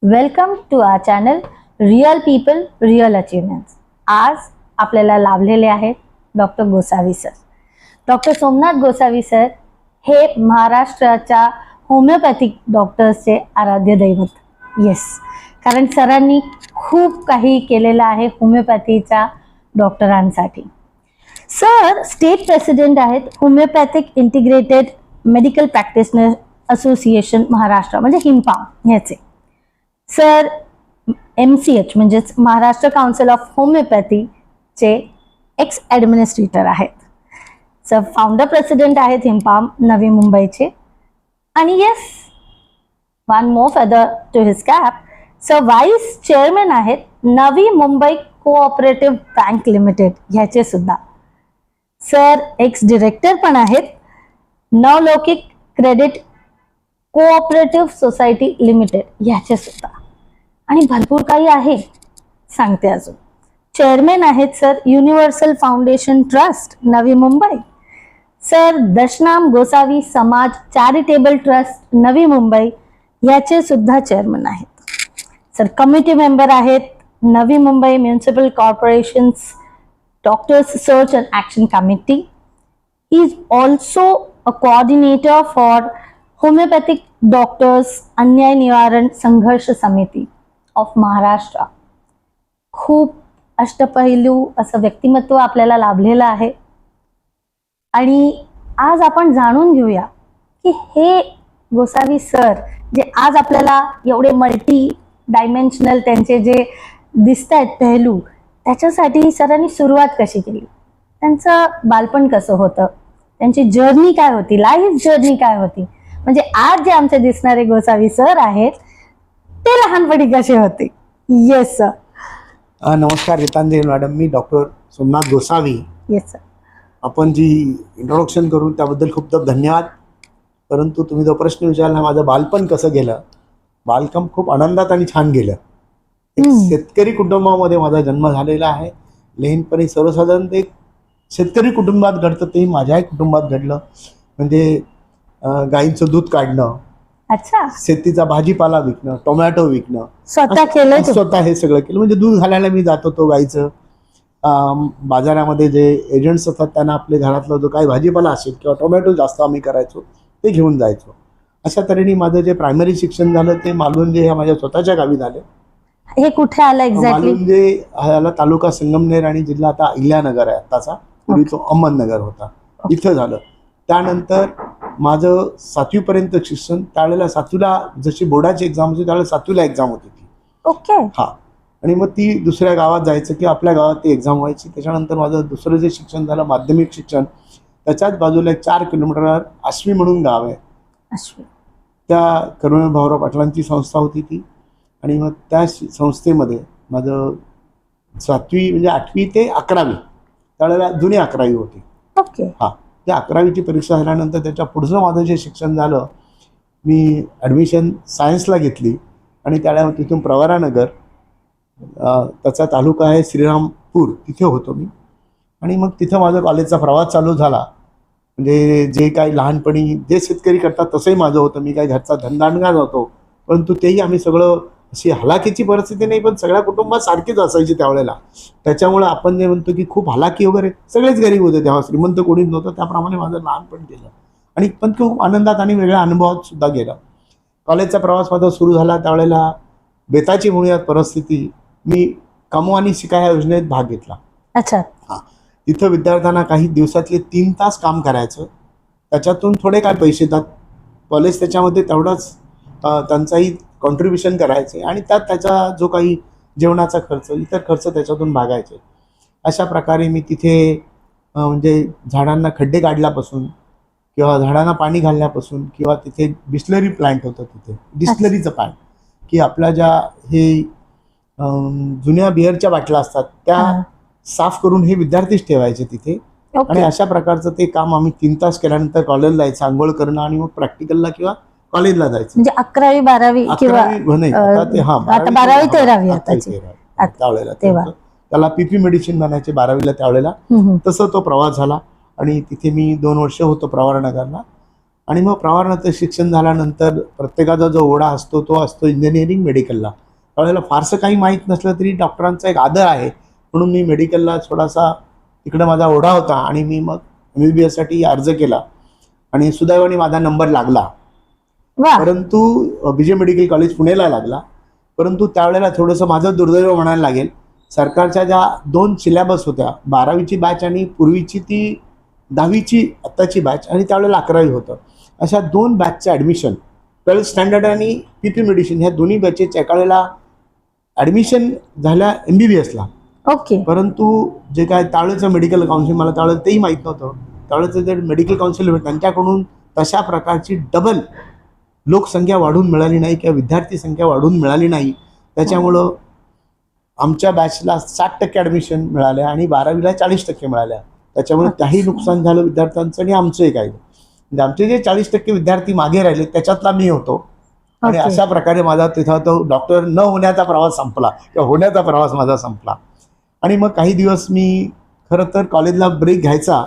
Welcome to our channel real people real achievements. आज आपल्याला लाभलेले आहेत doctor Gosavi sir. Doctor Somnath Gosavi sir हे महाराष्ट्राच्या होमिओपॅथिक डॉक्टर्सचे आराध्य दैवत. येस, कारण सरांनी खूप काही केलेलं आहे होमिओपॅथीच्या डॉक्टरांसाठी. सर स्टेट प्रेसिडेंट आहेत homeopathic integrated medical practitioner association Maharashtra म्हणजे हिमपाम याचे. सर MCH म्हणजेच महाराष्ट्र काउन्सिल ऑफ होमिओपॅथीचे एक्स ॲडमिनिस्ट्रेटर आहेत. सर फाउंडर प्रेसिडेंट आहेत हिमपाम नवी मुंबईचे. आणि yes, one more feather to his cap, sir vice chairman आहेत Navi Mumbai cooperative bank limited ह्याचे सुद्धा. सर एक्स डिरेक्टर पण आहेत नवलौकिक क्रेडिट कोऑपरेटिव्ह सोसायटी लिमिटेड ह्याचे सुद्धा. आणि भरपूर काही आहे, सांगते अजून. चेअरमॅन आहेत sir universal foundation trust Navi Mumbai. Sir Dashnam Gosavi समाज चॅरिटेबल ट्रस्ट नवी मुंबई याचे सुद्धा चेअरमन आहेत. सर कमिटी मेंबर आहेत Navi Mumbai municipal corporations doctors search and action committee. He is also a coordinator for homeopathic doctors अन्याय निवारण संघर्ष समिती ऑफ महाराष्ट्र. खूप अष्टपैलू असं व्यक्तिमत्व आपल्याला लाभलेलं आहे. आणि आज आपण जाणून घेऊया की हे गोसावी सर जे आज आपल्याला एवढे मल्टी डायमेन्शनल त्यांचे जे दिसत आहेत पहलू, त्याच्यासाठी सरांनी सुरुवात कशी केली, त्यांचं बालपण कसं होतं, त्यांची जर्नी काय होती, लाईफ जर्नी काय होती, म्हणजे आज जे आमचे दिसणारे गोसावी सर आहेत ते लहानपणी कसे होते. Yes sir. नमस्कार गीतांजली मॅडम, मी doctor Somnath Gosavi. Yes sir. आपण जी इंट्रोडक्शन करून त्याबद्दल खूप खूप धन्यवाद. परंतु तुम्ही जो प्रश्न विचारला माझं बालपण कसं गेलं, बालपण खूप आनंदात आणि छान गेलं. एक शेतकरी कुटुंबामध्ये माझा जन्म झालेला आहे. लहानपणी सर्वसाधारण एक शेतकरी कुटुंबात घडतं, तेही माझ्याही कुटुंबात घडलं. म्हणजे गाईंचं दूध काढणं, अच्छा, शेतीचा भाजीपाला विकणं, टोमॅटो विकणं, स्वतः केलं, स्वतः हे सगळं केलं. म्हणजे दूध घालायला मी जात होतो गाईचं. बाजारामध्ये जे एजंट्स असतात त्यांना आपल्या घरातला जो काही भाजीपाला असेल किंवा टोमॅटो जास्त आम्ही करायचो ते घेऊन जायचो. अशा तऱ्हेने माझं जे प्रायमरी शिक्षण झालं ते मालवंजे ह्या माझ्या स्वतःच्या गावी झालं. हे कुठे आलं एक्झॅक्टली? मालवंजे ह्याला तालुका संगमनेर आणि जिल्हा आता अहिल्यानगर आहे आत्ताचा, पूर्वी तो अहमदनगर होता, इथं झालं. त्यानंतर माझं 7वी पर्यंत शिक्षण, त्यावेळेला 7वीला जशी बोर्डाची एक्झाम होती त्यावेळेला 7वीला एक्झाम होती ती. ओके. हा, आणि मग ती दुसऱ्या गावात जायचं की आपल्या गावात ती एक्झाम व्हायची. त्याच्यानंतर माझं दुसरं जे शिक्षण झालं माध्यमिक शिक्षण, त्याच्याच बाजूला 4 किलोमीटरवर आश्वी म्हणून गाव आहे. त्या कर्मवीर भाऊराव पाटलांची संस्था होती ती. आणि मग त्या संस्थेमध्ये माझं 7वी म्हणजे 8वी ते 11वी त्यावेळेला जुनी 11वी होती. ओके. हा, त्या 11वीची परीक्षा झाल्यानंतर त्याच्या पुढचं माझं जे शिक्षण झालं, मी ॲडमिशन सायन्सला घेतली. आणि त्यावेळेला तिथून प्रवरानगर, त्याचा तालुका आहे श्रीरामपूर, तिथे होतो मी. आणि मग तिथं माझा कॉलेजचा प्रवास चालू झाला. म्हणजे जे काही लहानपणी जे शेतकरी करतात तसंही माझं होतं. मी काही घरचा धंदाणगा नव्हतो, परंतु तेही आम्ही सगळं, अशी हलाखीची परिस्थिती नाही पण सगळ्या कुटुंबात सारखीच असायची त्यावेळेला. त्याच्यामुळे आपण जे म्हणतो की खूप हलाखी वगैरे, सगळेच गरीब होते तेव्हा, श्रीमंत कोणीच नव्हतं. त्याप्रमाणे माझं लहानपण गेलं आणि पण खूप आनंदात आणि वेगळ्या अनुभवात सुद्धा गेलं. कॉलेजचा प्रवास माझा सुरू झाला त्यावेळेला बेताची म्हणूयात परिस्थिती, मी कमव आणि शिका या योजनेत भाग घेतला. अच्छा. हां, तिथं विद्यार्थ्यांना काही दिवसातले 3 तास काम करायचं, त्याच्यातून थोडे काय पैसे येतात, कॉलेज त्याच्यामध्ये तेवढाच त्यांचाही कॉन्ट्रीब्युशन करायचे आणि त्यात त्याचा जो काही जेवणाचा खर्च, इतर खर्च त्याच्यातून भागायचे. अशा प्रकारे मी तिथे म्हणजे झाडांना खड्डे काढल्यापासून किंवा झाडांना पाणी घालण्यापासून, किंवा तिथे डिस्लरी प्लांट होतं, तिथे डिस्लरीचं प्लांट की आपल्या ज्या हे जुन्या बिअरच्या बाटल्या असतात त्या साफ करून हे विद्यार्थीच ठेवायचे तिथे. आणि अशा प्रकारचं ते काम आम्ही 3 तास केल्यानंतर कॉलेजला जायचं, आंघोळ करणं आणि मग प्रॅक्टिकलला किंवा कॉलेजला जायचं. म्हणजे 11वी 12वी किंवा आता 12वी 13वी त्यावेळेला त्याला पीपी मेडिसिन म्हणायचे 12वीला त्यावेळेला. तसं तो प्रवास झाला आणि तिथे मी 2 वर्ष होतो प्रवरानगरला. आणि मग प्रवारानंतर शिक्षण झाल्यानंतर प्रत्येकाचा जो ओढा असतो तो असतो इंजिनिअरिंग मेडिकलला. त्यावेळेला फारसं काही माहीत नसलं तरी डॉक्टरांचा एक आदर आहे म्हणून मी मेडिकलला थोडासा तिकडे माझा ओढा होता आणि मी मग MBBS साठी अर्ज केला आणि सुदैवाने माझा नंबर लागला. वा. परंतु BJ मेडिकल कॉलेज पुणेला लागला. परंतु त्यावेळेला थोडंसं माझं दुर्दैव म्हणायला लागेल, सरकारच्या ज्या 2 सिलेबस होत्या, 12वीची बॅच आणि पूर्वीची ती 10वीची आत्ताची बॅच आणि त्यावेळेला 11वी होतं, अशा 2 बॅचचं ॲडमिशन 12th स्टँडर्ड आणि PP मेडिसिन ह्या दोन्ही बॅचेस एका वेळेला ॲडमिशन झाल्या MBBSला. ओके. परंतु जे काय त्यावेळेचं मेडिकल काउन्सिल, मला त्यावेळेला तेही माहीत नव्हतं, त्यावेळेचं जे मेडिकल काउन्सिल होतं त्यांच्याकडून तशा प्रकारची डबल लोकसंख्या वाढून मिळाली नाही किंवा विद्यार्थी संख्या वाढून मिळाली नाही. त्याच्यामुळं आमच्या बॅचला 60% ॲडमिशन मिळाल्या आणि 12वीला 40% मिळाल्या. त्याच्यामुळे त्याही नुकसान झालं विद्यार्थ्यांचं आणि आमचंही काही. म्हणजे आमचे जे 40% विद्यार्थी मागे राहिले त्याच्यातला मी होतो आणि ओके. अशा प्रकारे माझा तिथं तो डॉक्टर न होण्याचा प्रवास संपला किंवा होण्याचा प्रवास माझा संपला. आणि मग काही दिवस मी खरं तर कॉलेजला ब्रेक घ्यायचा,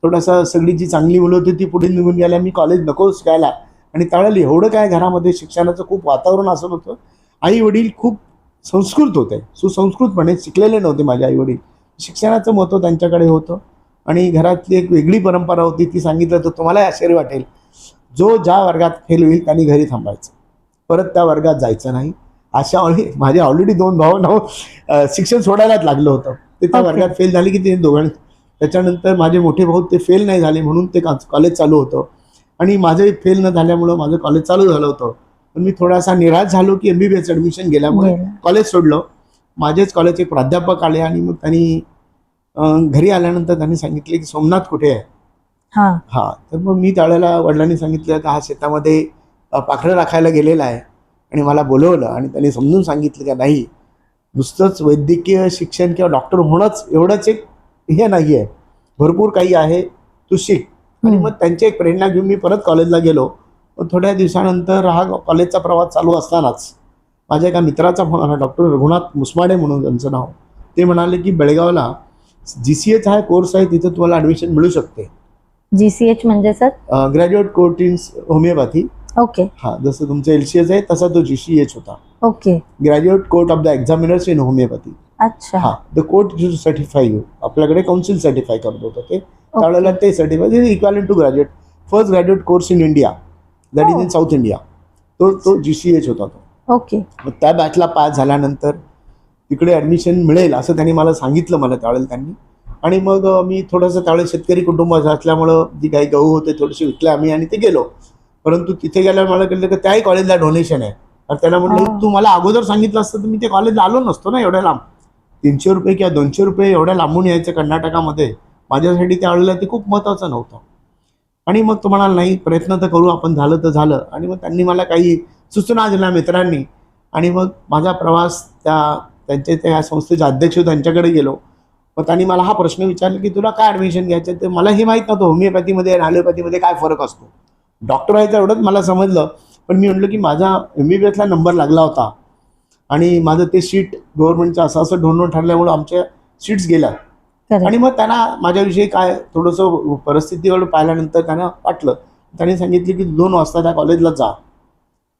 थोडासा सगळी जी चांगली मुलं होती ती पुढे निघून गेल्या, मी कॉलेज नको शिकायला. आणि त्यावेळेला एवढं काय घरामध्ये शिक्षणाचं खूप वातावरण असं होतं. आई वडील खूप संस्कृत होते, सुसंस्कृतपणे शिकलेले नव्हते माझे आई वडील. शिक्षणाचं महत्त्व त्यांच्याकडे होतं आणि घरातली एक वेगळी परंपरा होती, ती सांगितलं तर तुम्हाला आश्चर्य वाटेल, जो ज्या वर्गात फेल होईल त्यांनी घरी थांबायचं, परत त्या वर्गात जायचं नाही. अशा माझे ऑलरेडी 2 भाऊ शिक्षण सोडायलाच लागलं होतं. ते त्या वर्गात फेल झाले की ते दोघांनी, त्याच्यानंतर माझे मोठे भाऊ ते फेल नाही झाले म्हणून ते कॉलेज चालू होतं आणि माझे फेल न झाल्यामुळं माझं कॉलेज चालू झालं होतं. पण मी थोडासा निराश झालो की MBBS ॲडमिशन गेल्यामुळे कॉलेज सोडलं. माझेच कॉलेजचे प्राध्यापक आले आणि मग त्यांनी घरी आल्यानंतर त्यांनी सांगितले की सोमनाथ कुठे आहे. हां, तर मग मी त्यावेळेला वडिलांनी सांगितलं की हा शेतामध्ये पाखरं राखायला गेलेला आहे आणि मला बोलवलं आणि त्यांनी समजून सांगितलं की नाही, नुसतंच वैद्यकीय शिक्षण किंवा डॉक्टर होणंच एवढंच एक हे नाही आहे, भरपूर काही आहे, तू शिक. आणि मग त्यांची एक प्रेरणा घेऊन मी परत कॉलेजला गेलो. पण थोड्या दिवसानंतर हा कॉलेजचा प्रवास चालू असतानाच माझ्या एका मित्राचा फोन आला, डॉक्टर रघुनाथ मुसमाडे म्हणून त्यांचं नाव. ते म्हणाले की बेळगावला GCH हा कोर्स आहे, तिथं तुम्हाला ॲडमिशन मिळू शकते. GCH म्हणजे sir? Graduate course in homeopathy. Okay. हां, जसं तुमचं LCS आहे तसा तो GCH होता. Okay. Graduate court of the examiners in homeopathy. अच्छा. हां, द कोर्ट जो सर्टिफाय यू, आपल्याकडे काउन्सिल सर्टिफाय करत होतं ते त्यावेळेला, ते certify is equivalent to graduate, first graduate course in India, that is in South India. तो GCH होता तो. ओके. मग त्या बॅचला पास झाल्यानंतर तिकडे ॲडमिशन मिळेल असं त्यांनी मला सांगितलं, मला त्यावेळेला त्यांनी. आणि मग मी थोडंसं त्यावेळेस शेतकरी कुटुंब असल्यामुळं जी काही गहू होते थोडेसे विकले आम्ही आणि ते गेलो. परंतु तिथे गेल्यावर मला कळलं की त्याही कॉलेजला डोनेशन आहे. तर त्याला म्हटलं तू मला अगोदर सांगितलं असतं तर मी ते कॉलेजला आलो नसतो ना एवढ्या लांब. 300 रुपये किंवा 200 रुपये एवढ्या लांबून यायचं कर्नाटकामध्ये माझ्यासाठी त्यावेळेला ते खूप महत्त्वाचं नव्हतं. आणि मग तो म्हणाला नाही, प्रयत्न तर करू आपण, झालं तर झालं. आणि मग त्यांनी मला काही सूचना दिल्या मित्रांनी आणि मग माझा प्रवास त्या संस्थेचे अध्यक्ष त्यांच्याकडे गेलो. मग त्यांनी मला हा प्रश्न विचारला की तुला काय ॲडमिशन घ्यायचं. तर मला हे माहीत नव्हतं होमिओपॅथीमध्ये आणि ॲलोपॅथीमध्ये काय फरक असतो. डॉक्टर व्हायचं एवढंच मला समजलं. पण मी म्हटलं की माझा MBBSला नंबर लागला होता आणि माझं ते सीट गव्हर्नमेंटचं असं ढोंढून ठरल्यामुळं आमच्या सीट्स गेल्या. आणि मग त्यांना माझ्याविषयी काय थोडंसं परिस्थितीवर पाहिल्यानंतर त्यांना वाटलं, त्यांनी सांगितले की 2 वाजता त्या कॉलेजला जा.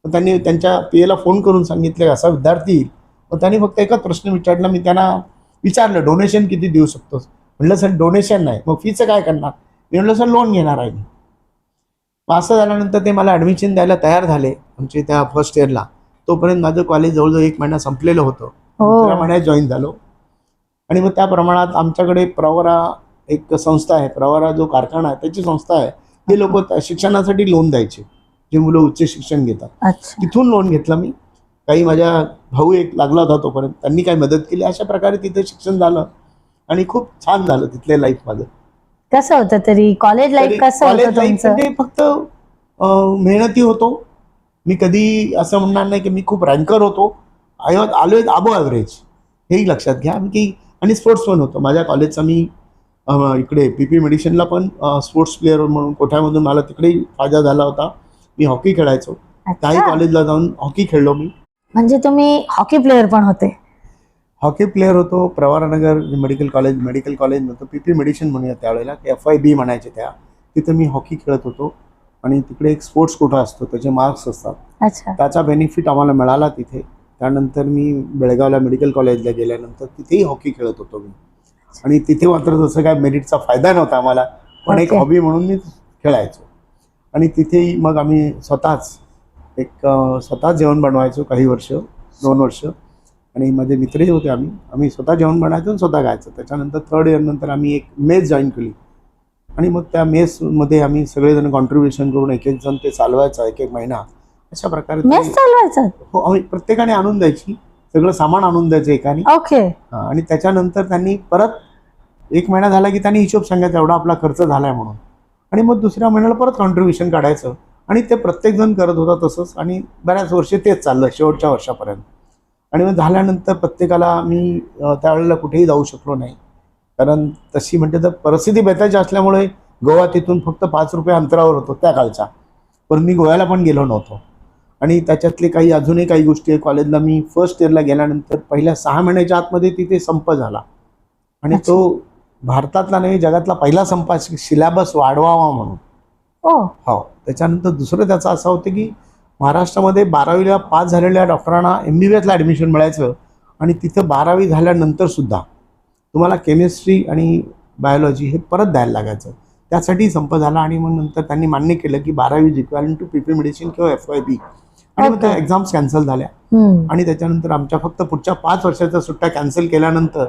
मग त्यांनी त्यांच्या PAला फोन करून सांगितले असा विद्यार्थी येईल. मग त्यांनी फक्त एकच प्रश्न विचारला. मी त्यांना विचारलं डोनेशन किती देऊ शकतोस. म्हटलं सर डोनेशन नाही. मग फीचं काय करणार. मी म्हटलं सर लोन घेणार आहे मी. मग असं झाल्यानंतर ते मला ॲडमिशन द्यायला तयार झाले आमचे त्या फर्स्ट इयरला. तोपर्यंत माझं कॉलेज जवळजवळ 1 महिना संपलेलं होतं. 2ऱ्या महिन्यात जॉईन झालो. आणि मग त्या प्रमाणात आमच्याकडे प्रवरा एक संस्था आहे, प्रवरा जो कारखाना आहे त्याची संस्था आहे. ते लोक शिक्षणासाठी लोन द्यायचे, जे मुलं उच्च शिक्षण घेतात. तिथून लोन घेतलं मी. काही माझ्या भाऊ एक लागला होता तोपर्यंत, त्यांनी काही मदत केली. अशा प्रकारे तिथे शिक्षण झालं आणि खूप छान झालं तिथले लाईफ माझं. कसं होतं तरी कॉलेज लाईफ कसं होतं तुमचं? म्हणजे फक्त मेहनती होतो. मी कधी असं म्हणणार नाही की मी खूप रँकर होतो. आलोय अबो ॲव्हरेज, हेही लक्षात घ्या. की आणि स्पोर्ट्स पण होतो. माझ्या कॉलेजचा मी इकडे PP मेडिसिनला पण स्पोर्ट्स प्लेअर म्हणून कोठ्यामधून मला तिकडेही फायदा झाला होता. मी हॉकी खेळायचो. त्याही कॉलेजला जाऊन हॉकी खेळलो मी. म्हणजे तुम्ही हॉकी प्लेअर पण होते? हॉकी प्लेअर होतो. प्रवरानगर मेडिकल कॉलेज नव्हतं, PP मेडिसिन म्हणूया त्यावेळेला, FIB म्हणायचे त्या, तिथं मी हॉकी खेळत होतो. आणि तिकडे एक स्पोर्ट्स कोटा असतो, त्याचे मार्क्स असतात. अच्छा. त्याचा बेनिफिट आम्हाला मिळाला तिथे. त्यानंतर मी बेळगावला मेडिकल कॉलेजला गेल्यानंतर तिथेही हॉकी खेळत होतो मी. आणि तिथे मात्र तसं काय मेरिटचा फायदा नव्हता आम्हाला, पण एक Okay. हॉबी म्हणून मी खेळायचो. आणि तिथेही मग आम्ही स्वतः जेवण बनवायचो काही वर्ष, 2 वर्ष. आणि माझे मित्रही होते, आम्ही स्वतः जेवण बनवायचो आणि स्वतः खायचो. त्याच्यानंतर 3rd इयर नंतर आम्ही एक मेस जॉईन केली. आणि मग त्या मेसमध्ये आम्ही सगळेजण कॉन्ट्रीब्युशन करून एक जण ते चालवायचा, एक महिना. अशा प्रकारे मेस चालवायचं. हो, आम्ही प्रत्येकाने आणून द्यायची, सगळं सामान आणून द्यायचं एकाने. ओके. आणि त्याच्यानंतर त्यांनी परत 1 महिना झाला की त्यांनी हिशोब सांगायचा एवढा आपला खर्च झालाय म्हणून. आणि मग दुसऱ्या महिन्याला परत कॉन्ट्रीब्युशन काढायचं. आणि ते प्रत्येकजण करत होता तसंच. आणि बऱ्याच वर्षे तेच चाललं शेवटच्या वर्षापर्यंत. आणि मग झाल्यानंतर प्रत्येकाला मी त्यावेळेला कुठेही जाऊ शकलो नाही, कारण तशी म्हणते तर परिस्थिती बेताची असल्यामुळे गोवा तिथून फक्त 5 रुपये अंतरावर होतो त्या काळचा. पण मी गोव्याला पण गेलो नव्हतो. आणि त्याच्यातले काही अजूनही काही गोष्टी आहे. कॉलेजला मी फर्स्ट इयरला गेल्यानंतर पहिल्या 6 महिन्याच्या आतमध्ये तिथे संप झाला. आणि तो भारतातला नाही जगातला पहिला संप, सिलेबस वाढवावा म्हणून. हो. त्याच्यानंतर दुसरं त्याचं असं होतं की महाराष्ट्रामध्ये 12वीला पास झालेल्या डॉक्टरांना MBBSला ॲडमिशन मिळायचं. आणि तिथं 12वी झाल्यानंतर सुद्धा तुम्हाला केमिस्ट्री आणि बायोलॉजी हे परत द्यायला लागायचं. त्यासाठी संप झाला. आणि मग नंतर त्यांनी मान्य केलं की 12वी is equivalent to PP medicine किंवा FYP. आणि मग त्या एक्झाम्स कॅन्सल झाल्या. आणि त्याच्यानंतर आमच्या फक्त पुढच्या 5 वर्षाच्या सुट्ट्या कॅन्सल केल्यानंतर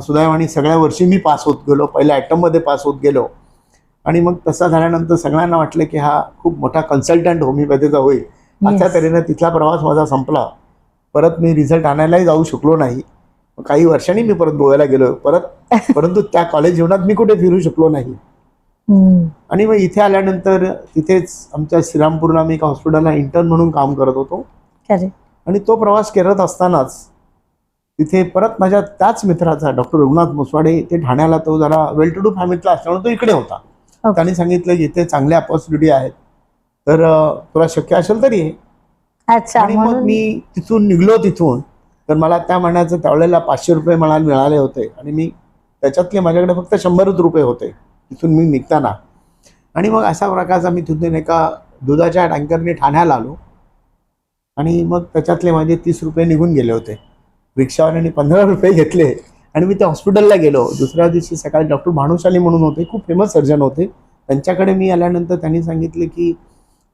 सुदैवाने सगळ्या वर्षी मी पास होत गेलो, पहिल्या ॲटममध्ये पास होत गेलो. आणि मग तसं झाल्यानंतर सगळ्यांना वाटलं की हा खूप मोठा कन्सल्टंट होमिओपॅथीचा होईल. अशा तऱ्हेने तिथला प्रवास माझा संपला. परत मी रिझल्ट आणायलाही जाऊ शकलो नाही. काही वर्षांनी मी परत गोव्याला गेलो परंतु त्या कॉलेज जीवनात मी कुठे फिरू शकलो नाही. आणि मग इथे आल्यानंतर तिथेच आमच्या श्रीरामपूरला मी एक हॉस्पिटलला इंटर्न म्हणून काम करत होतो. आणि तो प्रवास करत असतानाच तिथे परत माझ्या त्याच मित्राचा डॉक्टर रघुनाथ मुसवाडे, ते ठाण्याला, तो जरा वेल टू डू फॅमिलीतला असल्यामुळे तो इकडे होता. त्यांनी सांगितलं की इथे चांगल्या अपॉर्च्युनिटी आहेत, तर तुला शक्य असेल तरी ये. आणि मग मी तिथून निघलो. तर मला त्या महिन्याचं त्यावेळेला 500 रुपये मला मिळाले होते. आणि मी त्याच्यातले माझ्याकडे फक्त 100 रुपये होते तिथून मी निघताना. आणि मग अशा प्रकारचा मी तिथून एका दुधाच्या टँकरने ठाण्याला आलो. आणि मग त्याच्यातले माझे 30 रुपये निघून गेले होते. रिक्षावाल्याने 15 रुपये घेतले आणि मी त्या हॉस्पिटलला गेलो. दुसऱ्या दिवशी सकाळी डॉक्टर भानुशाली म्हणून होते, खूप फेमस सर्जन होते. त्यांच्याकडे मी आल्यानंतर त्यांनी सांगितले की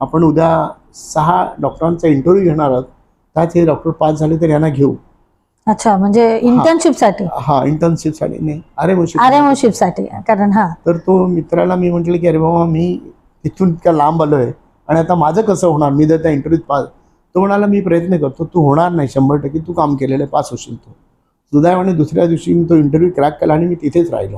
आपण उद्या 6 डॉक्टरांचा इंटरव्ह्यू घेणार आहोत, त्यात हे डॉक्टर पास झाले तर यांना घेऊ. अच्छा, म्हणजे इंटर्नशिपसाठी? हा, इंटर्नशिपसाठी नाही, आरएमओशिपसाठी. कारण तर तो मित्राला मी म्हटलं की अरे बाबा, मी तिथून इतक्या लांब आलोय आणि आता माझं कसं होणार, मी जर त्या इंटरव्ह्यूत पास. तो म्हणाला मी प्रयत्न करतो, तू होणार नाही, 100% तू काम केलेलं आहे, पास होशील तू. सुदैवाने दुसऱ्या दिवशी मी तो इंटरव्ह्यू क्रॅक केला आणि मी तिथेच राहिलो.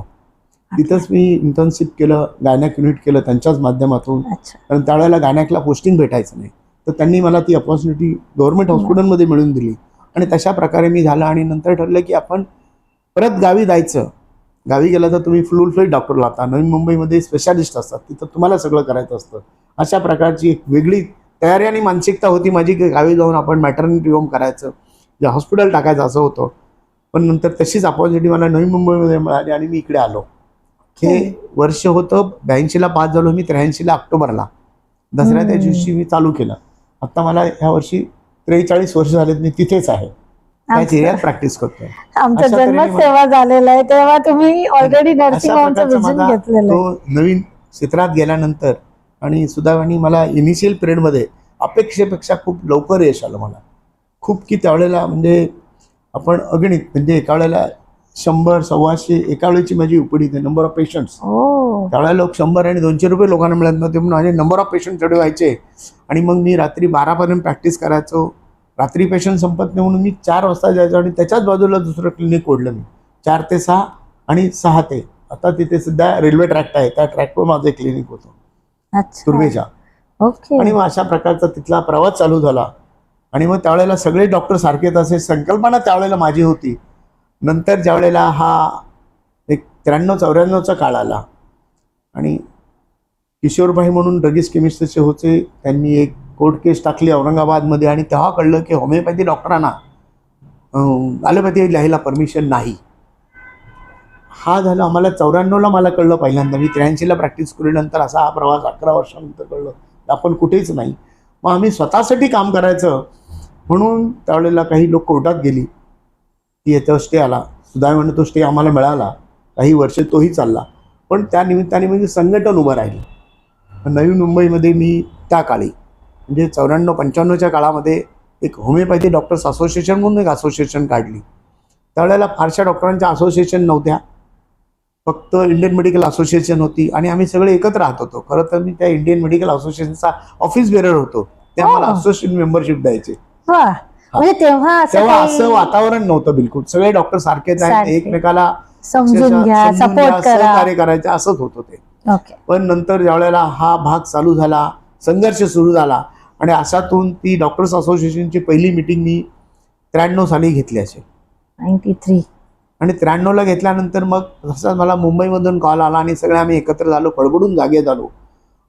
तिथंच मी इंटर्नशिप केलं, गायनॅक युनिट केलं त्यांच्याच माध्यमातून. कारण त्यावेळेला गायनॅकला पोस्टिंग भेटायचं नाही, तर त्यांनी मला ती अपॉर्च्युनिटी गव्हर्नमेंट हॉस्पिटलमध्ये मिळवून दिली. आणि तशा प्रकारे मी झालं. आणि नंतर ठरलं की आपण परत गावी जायचं. गावी गेलं तर तुम्ही फुल फ्लेज डॉक्टर लागता. नवी मुंबईमध्ये स्पेशालिस्ट असतात, तिथं तुम्हाला सगळं करायचं असतं. अशा प्रकारची एक वेगळी तयारी आणि मानसिकता होती माझी की गावी जाऊन आपण मॅटर्निटी होम करायचं, जे हॉस्पिटल टाकायचं असं होतं. पण नंतर तशीच अपॉर्च्युनिटी मला नवी मुंबईमध्ये मिळाली आणि मी इकडे आलो. हे वर्ष होतं, 82ला पास झालो मी, 83ला ऑक्टोबरला दसऱ्या त्या दिवशी मी चालू केलं. आता मला ह्या वर्षी 43 वर्ष झालेत, मी तिथेच आहे, त्याच एरियात प्रॅक्टिस करतोय. आमचा जन्मच तेव्हा झालेला आहे, तेव्हा तुम्ही ऑलरेडी नर्सिंग होमचं विजन घेतलेलं आहे. तो नवीन क्षेत्रात गेल्यानंतर आणि सुदैवाने मला इनिशियल पिरियडमध्ये अपेक्षेपेक्षा खूप लवकर यश आलं मला. खूप की त्यावेळेला म्हणजे आपण अगणित, म्हणजे एका वेळेला 100, 125 एका वेळेची माझी उपडी, नंबर ऑफ पेशंट्स. त्यावेळेला लोक 100 आणि 200 रुपये लोकांना मिळत नव्हते, म्हणून माझे नंबर ऑफ पेशंट तेवढे व्हायचे. आणि मग मी रात्री 12पर्यंत प्रॅक्टिस करायचो. रात्री पेशंट संपत नाही म्हणून मी 4 वाजता जायचो आणि त्याच्याच बाजूला दुसरं क्लिनिक ओढलं मी, 4 ते 6 आणि 6 ते. आता तिथे सध्या रेल्वे ट्रॅक आहे, त्या ट्रॅकवर माझं एक क्लिनिक होतं तुर्वेच्या. आणि मग अशा प्रकारचा तिथला प्रवास चालू झाला. आणि मग त्यावेळेला सगळे डॉक्टर सारखेच असे, संकल्पना त्यावेळेला माझी होती. नंतर ज्यावेळेला हा एक 93-94चा काळ आला आणि किशोरभाई म्हणून ड्रगिस्ट केमिस्टचे होते, त्यांनी एक कोर्ट केस टाकली औरंगाबादमध्ये. आणि तेव्हा कळलं की होमिओपॅथी डॉक्टरांना ॲलोपॅथी लिहायला परमिशन नाही. हा झालं आम्हाला 94ला मला कळलं पहिल्यांदा. मी 83ला प्रॅक्टिस केल्यानंतर असा हा प्रवास 11 वर्षानंतर कळलं की आपण कुठेच नाही. मग आम्ही स्वतःसाठी काम करायचं म्हणून त्यावेळेला काही लोक कोर्टात गेली की याच्यावर स्टे आला. सुदैवाने तो स्टे आम्हाला मिळाला. काही वर्ष तोही चालला. पण त्या निमित्ताने म्हणजे संघटन उभं राहिलं. नवी मुंबईमध्ये मी त्या काळी म्हणजे 94-95च्या काळामध्ये एक होमिओपॅथी डॉक्टर्स असोसिएशन म्हणून एक असोसिएशन काढली. त्यावेळेला फारशा डॉक्टरांच्या असोसिएशन नव्हत्या. फक्त इंडियन मेडिकल असोसिएशन होती आणि आम्ही सगळे एकत्र राहत होतो. खरं तर मी त्या इंडियन मेडिकल असोसिएशनचा ऑफिस बेरर होतो. ते आम्हाला असोसिएशन मेंबरशिप द्यायचे. वा, म्हणजे तेव्हा असं वातावरण नव्हतं बिलकुल. सगळे डॉक्टर सारखेच आहेत, एकमेकाला समजून घ्या, सपोर्ट करा, सहकार्य करायचे असंच होतं ते. ओके. पण नंतर ज्यावेळेला हा भाग चालू झाला, संघर्ष सुरू झाला आणि अशातून ती डॉक्टर्स असोसिएशनची पहिली मीटिंग मी 93 साली घेतली असेल. 93. आणि 93ला घेतल्यानंतर मग तसंच मला मुंबईमधून कॉल आला आणि सगळे आम्ही एकत्र झालो, खडबडून जागे झालो.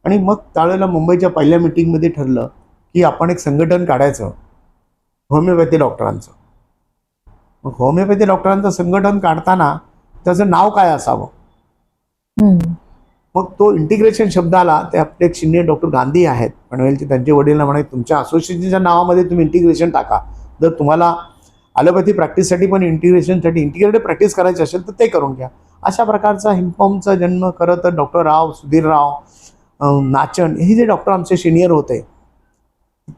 आणि मग त्यावेळेला मुंबईच्या पहिल्या मीटिंगमध्ये ठरलं की आपण एक संघटन काढायचं होमिओपॅथी डॉक्टरांचं. मग होमिओपॅथी डॉक्टरांचं संघटन काढताना त्याचं नाव काय असावं. मग तो इंटिग्रेशन शब्द आला. ते आपले एक सिनियर डॉक्टर गांधी आहेत पनवेलचे, त्यांचे वडील म्हणे तुमच्या असोसिएशनच्या नावामध्ये तुम्ही इंटिग्रेशन टाका. जर तुम्हाला ॲलोपॅथी प्रॅक्टिससाठी पण इंटिग्रेशनसाठी इंटिग्रेटेड प्रॅक्टिस करायची असेल तर ते करून घ्या. अशा प्रकारचा हिमपॉमचा जन्म खरं तर डॉक्टर राव, सुधीर राव, नाचन हे जे डॉक्टर आमचे सिनियर होते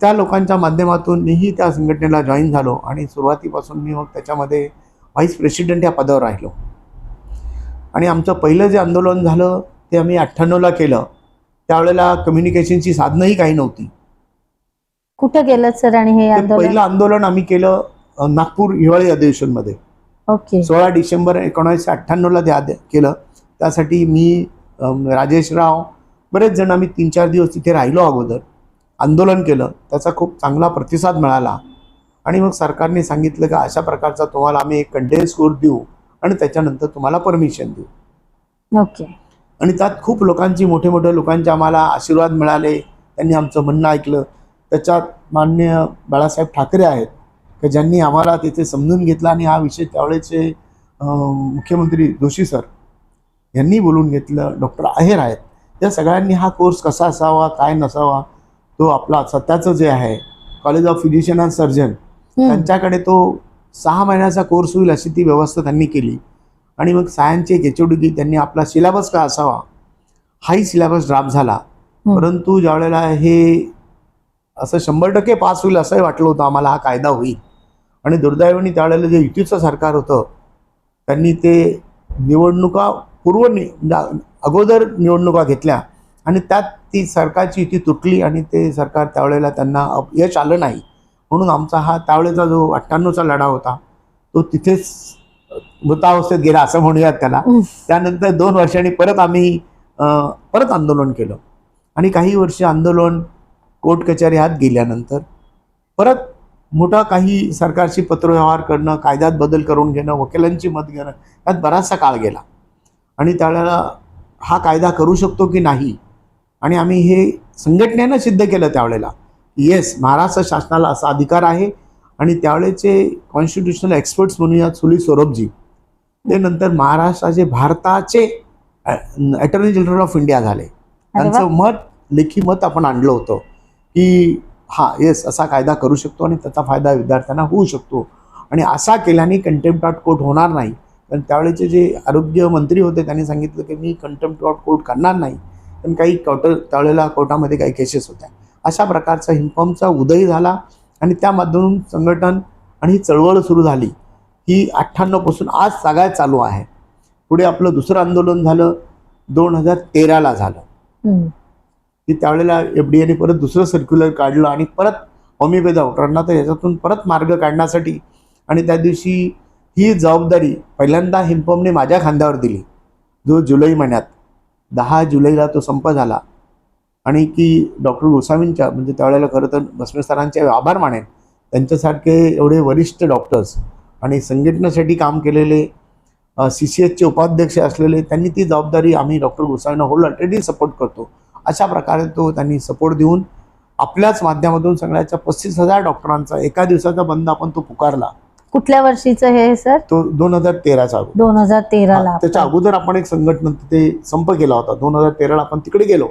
त्या लोकांच्या माध्यमातून मीही त्या संघटनेला जॉईन झालो आणि सुरुवातीपासून मी मग त्याच्यामध्ये व्हाईस प्रेसिडेंट या पदावर राहिलो. आणि आमचं पहिलं जे आंदोलन झालं ते आम्ही 98ला केलं. त्यावेळेला कम्युनिकेशनची साधनंही काही नव्हती. कुठं गेलं सर? आणि हे पहिलं आंदोलन आम्ही केलं नागपूर हिवाळी अधिवेशनमध्ये. ओके. 16 डिसेंबर 1998ला ते केलं. त्यासाठी मी, राजेशराव, बरेच जण आम्ही 3-4 दिवस तिथे राहिलो. अगोदर आंदोलन केलं. त्याचा खूप चांगला प्रतिसाद मिळाला आणि मग सरकारने सांगितलं की अशा प्रकारचा तुम्हाला आम्ही एक कंटेन्स कोर्स देऊ आणि त्याच्यानंतर तुम्हाला परमिशन देऊ. ओके. आणि त्यात खूप लोकांची, मोठे लोकांचे आम्हाला आशीर्वाद मिळाले. त्यांनी आमचं म्हणणं ऐकलं. त्याच्यात माननीय बाळासाहेब ठाकरे आहेत की ज्यांनी आम्हाला तिथे समजून घेतला आणि हा विषय त्यावेळेचे मुख्यमंत्री जोशी सर यांनी बोलून घेतलं. डॉक्टर आहेर आहेत. या सगळ्यांनी हा कोर्स कसा असावा, काय नसावा, तो आपला सध्याचं जे आहे college of physician and surgeon त्यांच्याकडे तो 6 महिन्याचा कोर्स होईल अशी ती व्यवस्था त्यांनी केली. आणि मग सायन्सचे एक HOD त्यांनी आपला सिलेबस काय असावा हाही सिलेबस ड्राफ्ट झाला. परंतु ज्यावेळेला हे असं 100% पास होईल असंही वाटलं होतं आम्हाला, हा कायदा होईल. आणि दुर्दैवाने त्यावेळेला जे युतीचं सरकार होतं त्यांनी ते निवडणुका अगोदर निवडणुका घेतल्या आणि त्यात ती सरकारची युती तुटली आणि ते सरकार त्यावेळेला त्यांना यश आलं नाही. म्हणून आमचा हा त्यावेळेचा जो 98चा लढा होता तो तिथेच मृतावस्थेत गेला असं म्हणूयात त्याला. त्यानंतर 2 वर्षांनी परत आम्ही परत आंदोलन केलं आणि काही वर्ष आंदोलन, कोर्ट कचेरी हात गेल्यानंतर परत मोठा काही सरकारशी पत्रव्यवहार करणं, कायद्यात बदल करून घेणं, वकिलांची मत घेणं, यात बराचसा काळ गेला. आणि त्यावेळेला हा कायदा करू शकतो की नाही, आणि आम्ही हे संघटनेनं सिद्ध केलं त्यावेळेला. येस, महाराष्ट्र शासनाला असा अधिकार आहे. आणि त्यावेळेचे कॉन्स्टिट्युशनल एक्सपर्ट्स म्हणूया सुली सोरबजी, ते नंतर भारताचे अटॉर्नी जनरल ऑफ इंडिया झाले. त्यांचं मत, लेखी मत आपण आणलं होतं की येस असा कायदा करू शकतो आणि त्याचा फायदा विद्यार्थ्यांना होऊ शकतो. आणि असा केल्याने कंटेम्प्ट ऑफ कोर्ट होणार नाही. पण त्यावेळेचे जे आरोग्य मंत्री होते त्यांनी सांगितलं की मी कंटेम्प्ट ऑफ कोर्ट करणार नाही. पण काही त्यावेळेला कोर्टामध्ये काही केसेस होत्या. अशा प्रकारचा हिमपॉमचा उदय झाला आणि त्या माध्यमातून संघटन आणि ही चळवळ सुरू झाली. ही 98 पासून आज सगळ्यात चालू आहे. पुढे आपलं दुसरं आंदोलन झालं 2013ला झालं की त्यावेळेला FDAने परत दुसरं सर्क्युलर काढलं आणि परत होमिओपॅथी डॉक्टरांना तर याच्यातून परत मार्ग काढण्यासाठी. आणि त्या दिवशी ही जबाबदारी पहिल्यांदा हिमपॉमने माझ्या खांद्यावर दिली, जो जुलै महिन्यात 10 जुलैला तो संप झाला. आणि की डॉक्टर गोसावींच्या, म्हणजे त्यावेळेला खरं तर भस्मे सरांचे आभार मानेन, त्यांच्यासारखे एवढे वरिष्ठ डॉक्टर्स आणि संघटनेसाठी काम केलेले CCHचे उपाध्यक्ष असलेले, त्यांनी ती जबाबदारी, आम्ही डॉक्टर गोसावींना होल ऑलरेडी सपोर्ट करतो अशा प्रकारे तो त्यांनी सपोर्ट देऊन आपल्याच माध्यमातून सगळ्याच्या 35,000 डॉक्टरांचा एका दिवसाचा बंद आपण तो पुकारला. कुठल्या वर्षीचं हे सर? तो 2013चा अगोदर. 2013ला. त्याच्या अगोदर आपण एक संघटना ते संप केला होता. 2013ला आपण तिकडे गेलो.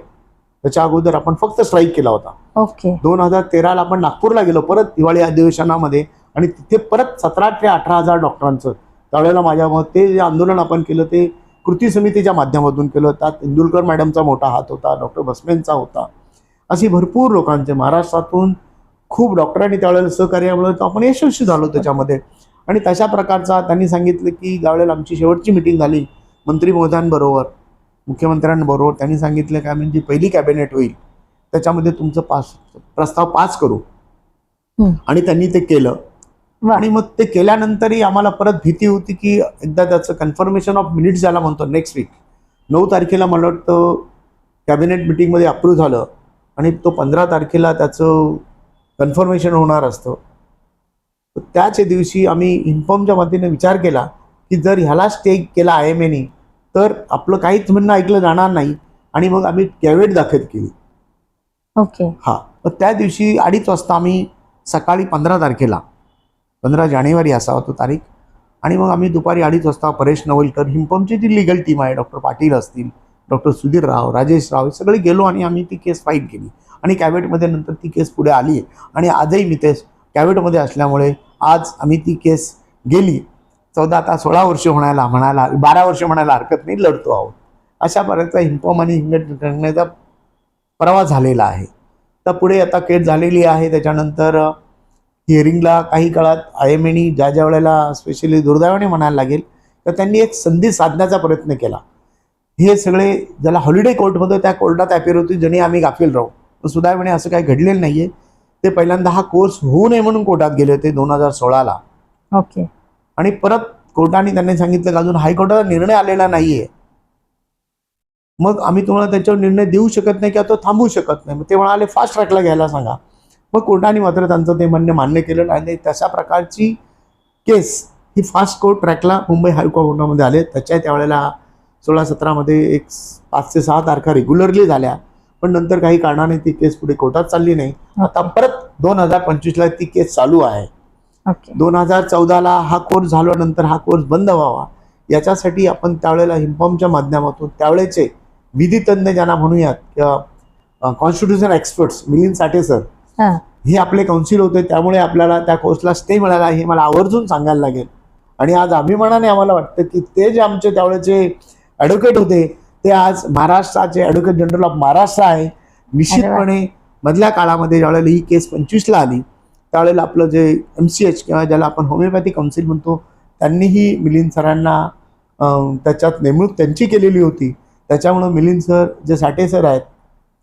त्याच्या अगोदर आपण फक्त स्ट्राईक केला होता. ओके. 2013ला आपण नागपूरला गेलो परत दिवाळी अधिवेशनामध्ये, आणि तिथे परत 17 ते 18,000 डॉक्टरांचं त्यावेळेला माझ्या मत ते जे आंदोलन आपण केलं ते कृती समितीच्या माध्यमातून केलं. त्यात इंदुलकर मॅडमचा मोठा हात होता, डॉक्टर भस्मेंचा होता, अशी भरपूर लोकांचे महाराष्ट्रातून खूप डॉक्टरांनी त्यावेळेला सहकार्यामुळे आपण यशस्वी झालो त्याच्यामध्ये. आणि तशा प्रकारचा त्यांनी सांगितलं की ज्यावेळेला आमची शेवटची मिटिंग झाली मंत्री महोदयांबरोबर, मुख्यमंत्र्यांबरोबर, त्यांनी सांगितलं की आम्ही जी पहिली कॅबिनेट होईल त्याच्यामध्ये तुमचं प्रस्ताव पास करू. आणि त्यांनी ते केलं. आणि मग ते केल्यानंतरही आम्हाला परत भीती होती की एकदा त्याचं कन्फर्मेशन ऑफ मिनिट्स ज्याला म्हणतो नेक्स्ट वीक 9 तारखेला मला वाटतं कॅबिनेट मिटिंगमध्ये अप्रूव्ह झालं, आणि तो 15 तारखेला त्याचं कन्फर्मेशन होणार असतं. त्याच दिवशी आम्ही इन्फॉर्मच्या वतीने विचार केला की जर ह्याला स्टे केला IMAने तर आपलं काहीच म्हणणं ऐकलं जाणार नाही, आणि मग आम्ही कॅबिनेट दाखल केली. ओके. तर त्या दिवशी 2:30 वाजता आम्ही सकाळी 15 तारखेला 15 जानेवारी असावा तो तारीख, आणि मग आम्ही दुपारी 2:30 वाजता परेश नवलकर, हिंपमची जी लिगल टीम आहे, डॉक्टर पाटील असतील, डॉक्टर सुधीर राव, राजेश राव, सगळे गेलो आणि आम्ही ती केस फाईट केली. आणि कॅबिनेटमध्ये नंतर ती केस पुढे आली आहे, आणि आजही मी ते कॅबिनेटमध्ये असल्यामुळे आज आम्ही ती केस गेली 14 आता 16 वर्ष म्हणायला 12 वर्ष म्हणायला हरकत नाही, लढतो आहोत. अशा प्रकारचा हिंपम आणि हिंगण्याचा प्रवास झालेला आहे. तर पुढे आता केस झालेली आहे. त्याच्यानंतर हिअरिंगला काही काळात IMAने ज्या वेळेला स्पेशली दुर्दैवाने म्हणायला लागेल तर त्यांनी एक संधी साधण्याचा प्रयत्न केला. हे सगळे ज्याला हॉलिडे कोर्ट होतं त्या कोर्टात अपीयर होती, ज्याने आम्ही गाफील राहू. पण सुदैवाने असं काही घडलेलं नाहीये. ते पहिल्यांदा हा कोर्स होऊ नये म्हणून कोर्टात गेले होते 2016ला. ओके. आणि परत कोर्टाने त्यांनी सांगितलं की अजून हायकोर्टाचा निर्णय आलेला नाहीये, मग आम्ही तुम्हाला त्याच्यावर निर्णय देऊ शकत नाही किंवा तो थांबवू शकत नाही. मग ते म्हणाले फास्ट ट्रॅकला घ्यायला सांगा. मग कोर्टाने मात्र त्यांचं ते म्हणणं मान्य केलं नाही. तशा प्रकारची केस ही फास्ट कोर्ट ट्रॅकला मुंबई हायकोर्टामध्ये आले. त्यावेळेला 16-17मध्ये एक 5 ते 6 तारखा रेग्युलरली झाल्या, पण नंतर काही कारणाने ती केस पुढे कोर्टात चालली नाही. आता परत 2025ला ती केस चालू आहे. 2014ला हा कोर्स झाल्यानंतर हा कोर्स बंद व्हावा याच्यासाठी आपण त्यावेळेला हिंपमच्या माध्यमातून त्यावेळेचे विधितज्ञ ज्यांना म्हणूयात किंवा कॉन्स्टिट्यूशन एक्सपर्ट्स मिलिंद साठे सर हे आपले काउन्सिल होते, त्यामुळे आपल्याला त्या कोर्सला स्टे मिळाला हे मला आवर्जून सांगायला लागेल. आणि आज अभिमानाने आम्हाला वाटतं की ते जे आमचे त्यावेळेचे ॲडव्होकेट होते ते आज महाराष्ट्राचे ॲडव्होकेट जनरल ऑफ महाराष्ट्र आहे. निश्चितपणे मधल्या काळामध्ये ज्यावेळेला ही केस 25ला आली त्यावेळेला आपलं जे MCH किंवा ज्याला आपण होमिओपॅथी काउन्सिल म्हणतो त्यांनीही मिलिंद सरांना त्याच्यात नेमणूक त्यांची केलेली होती. त्याच्यामुळं मिलिंद सर जे साठे सर आहेत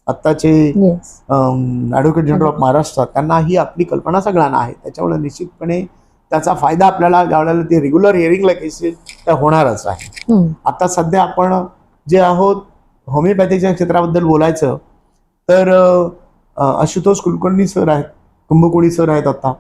आत्ताचे ॲडव्होकेट जनरल ऑफ महाराष्ट्र, त्यांना ही आपली कल्पना सगळ्यांना आहे. त्याच्यामुळे निश्चितपणे त्याचा फायदा आपल्याला ज्यावेळेला ते रेग्युलर हिअरिंगला केसेस त्या होणारच आहे. आता सध्या आपण जे आहोत होमिओपॅथीच्या क्षेत्राबद्दल बोलायचं तर आशुतोष कुलकर्णी सर आहेत, कुंभकोणी सर आहेत आता.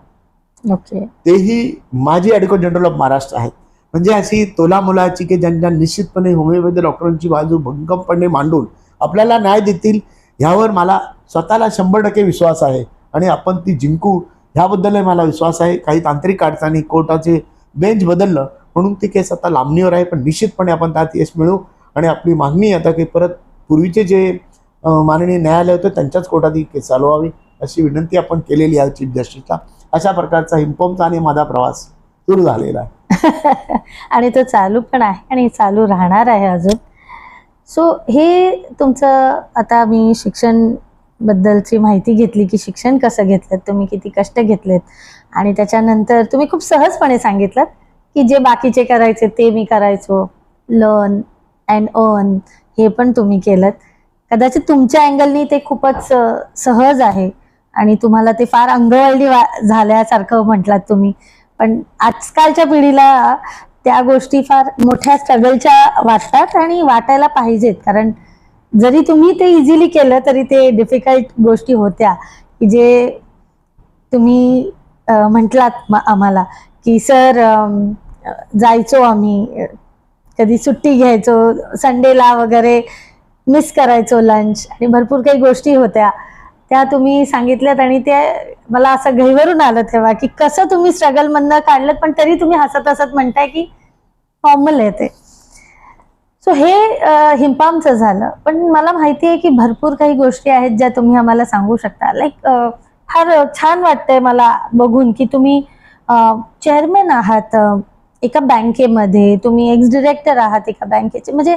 तेही माजी ॲडव्होकेट जनरल ऑफ महाराष्ट्र आहेत. म्हणजे अशी तोलामोलाची की ज्यांच्या निश्चितपणे होमिओपॅथी डॉक्टरांची बाजू भंगमपणे मांडून आपल्याला न्याय देतील ह्यावर मला स्वतःला 100% विश्वास आहे, आणि आपण ती जिंकू ह्याबद्दलही मला विश्वास आहे. काही तांत्रिक अडचणी, कोर्टाचे बेंच बदललं म्हणून ती केस आता लांबणीवर आहे, पण निश्चितपणे आपण त्यात यश मिळू. आणि आपली मागणी आता की परत पूर्वीचे जे माननीय न्यायालय होते त्यांच्याच कोर्टात ही केस चालवावी अशी विनंती आपण केलेली आहे चीफ जस्टिसला. अशा प्रकारचा हिंपमचा आणि माझा प्रवास सुरू झालेला आहे. आणि तो चालू पण आहे आणि चालू राहणार आहे अजून. सो हे तुमचं आता मी शिक्षण बद्दलची माहिती घेतली की शिक्षण कसं घेतलं, तुम्ही किती कष्ट घेतलेत, आणि त्याच्यानंतर तुम्ही खूप सहजपणे सांगितलं की जे बाकीचे करायचे ते मी करायचो, लर्न अँड अर्न हे पण तुम्ही केलं. कदाचित तुमच्या अँगलनी ते खूपच सहज आहे आणि तुम्हाला ते फार अंगवळणी झाल्यासारखं म्हटलात तुम्ही. पण आजकालच्या पिढीला त्या गोष्टी फार मोठ्या स्ट्रगलच्या वाटतात आणि वाटायला पाहिजेत, कारण जरी तुम्ही ते इझिली केलं तरी ते डिफिकल्ट गोष्टी होत्या की जे तुम्ही म्हटलात आम्हाला की सर जायचो आम्ही, कधी सुट्टी घ्यायचो, संडेला वगैरे मिस करायचो लंच, आणि भरपूर काही गोष्टी होत्या. त्या तुम्ही सांगितल्यात आणि ते मला असं घैवरून आलं तेव्हा की कसं तुम्ही स्ट्रगल मधनं काढलं, पण तरी तुम्ही हसत हसत म्हणताय की नॉर्मल आहे ते. सो हे हिंपामचं झालं. पण मला माहिती आहे की भरपूर काही गोष्टी आहेत ज्या तुम्ही आम्हाला सांगू शकता. लाईक फार छान वाटतंय मला बघून की तुम्ही चेअरमॅन आहात एका बँकेमध्ये, तुम्ही एक्स डिरेक्टर आहात एका बँकेचे. म्हणजे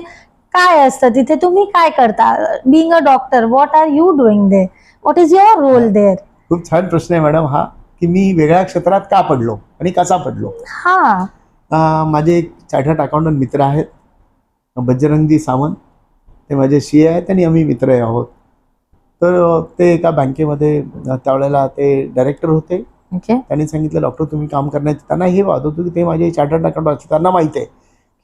काय असतं तिथे, तुम्ही काय करता? Being a doctor, what are you doing there? What is your role there? खूप छान प्रश्न आहे मॅडम हा, की मी वेगळ्या क्षेत्रात का पडलो आणि कसा पडलो. हा, माझे एक चार्टर्ड अकाउंटंट मित्र आहेत, बजरंगजी सावंत. ते माझे CA आहेत आणि आम्ही मित्र आहोत. तर ते एका बँकेमध्ये त्यावेळेला ते डायरेक्टर होते. ओके. त्यांनी सांगितलं, डॉक्टर तुम्ही काम करण्याचे. त्यांना हे वाटत होतं की ते माझे चार्टर्ड अकाउंटंट असतात, त्यांना माहिती आहे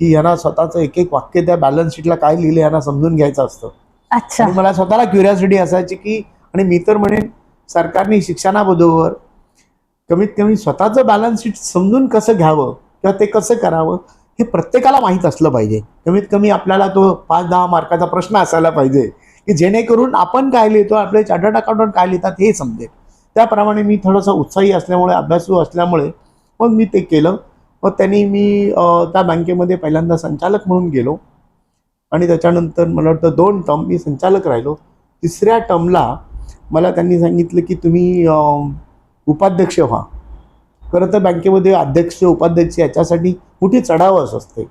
की यांना स्वतःचं एक एक वाक्य त्या बॅलन्स शीटला काय लिहिलं यांना समजून घ्यायचं असतं. अच्छा. आणि मला स्वतःला क्युरिओसिटी असायची की, आणि मी तर म्हणेन सरकारने शिक्षणाबरोबर कमीत कमी स्वतःचं बॅलन्स शीट समजून कसं घ्यावं किंवा ते कसं करावं हे प्रत्येकाला माहीत असलं पाहिजे. कमीत कमी आपल्याला तो 5-10 मार्काचा प्रश्न असायला पाहिजे की जेणेकरून आपण काय लिहितो, आपले चार्टर्ड अकाउंटंट काय लिहितात हे समजेल. त्याप्रमाणे मी थोडंसं उत्साही असल्यामुळे, अभ्यासू असल्यामुळे मग मी ते केलं. मग त्यांनी मी त्या बँकेमध्ये पहिल्यांदा संचालक म्हणून गेलो आणि त्याच्यानंतर मला वाटतं 2 टर्म मी संचालक राहिलो. 3ऱ्या टर्मला मला त्यांनी सांगितलं की तुम्ही उपाध्यक्ष व्हा. खरं तर बँकेमध्ये अध्यक्ष उपाध्यक्ष याच्यासाठी मोठी चढावच असते.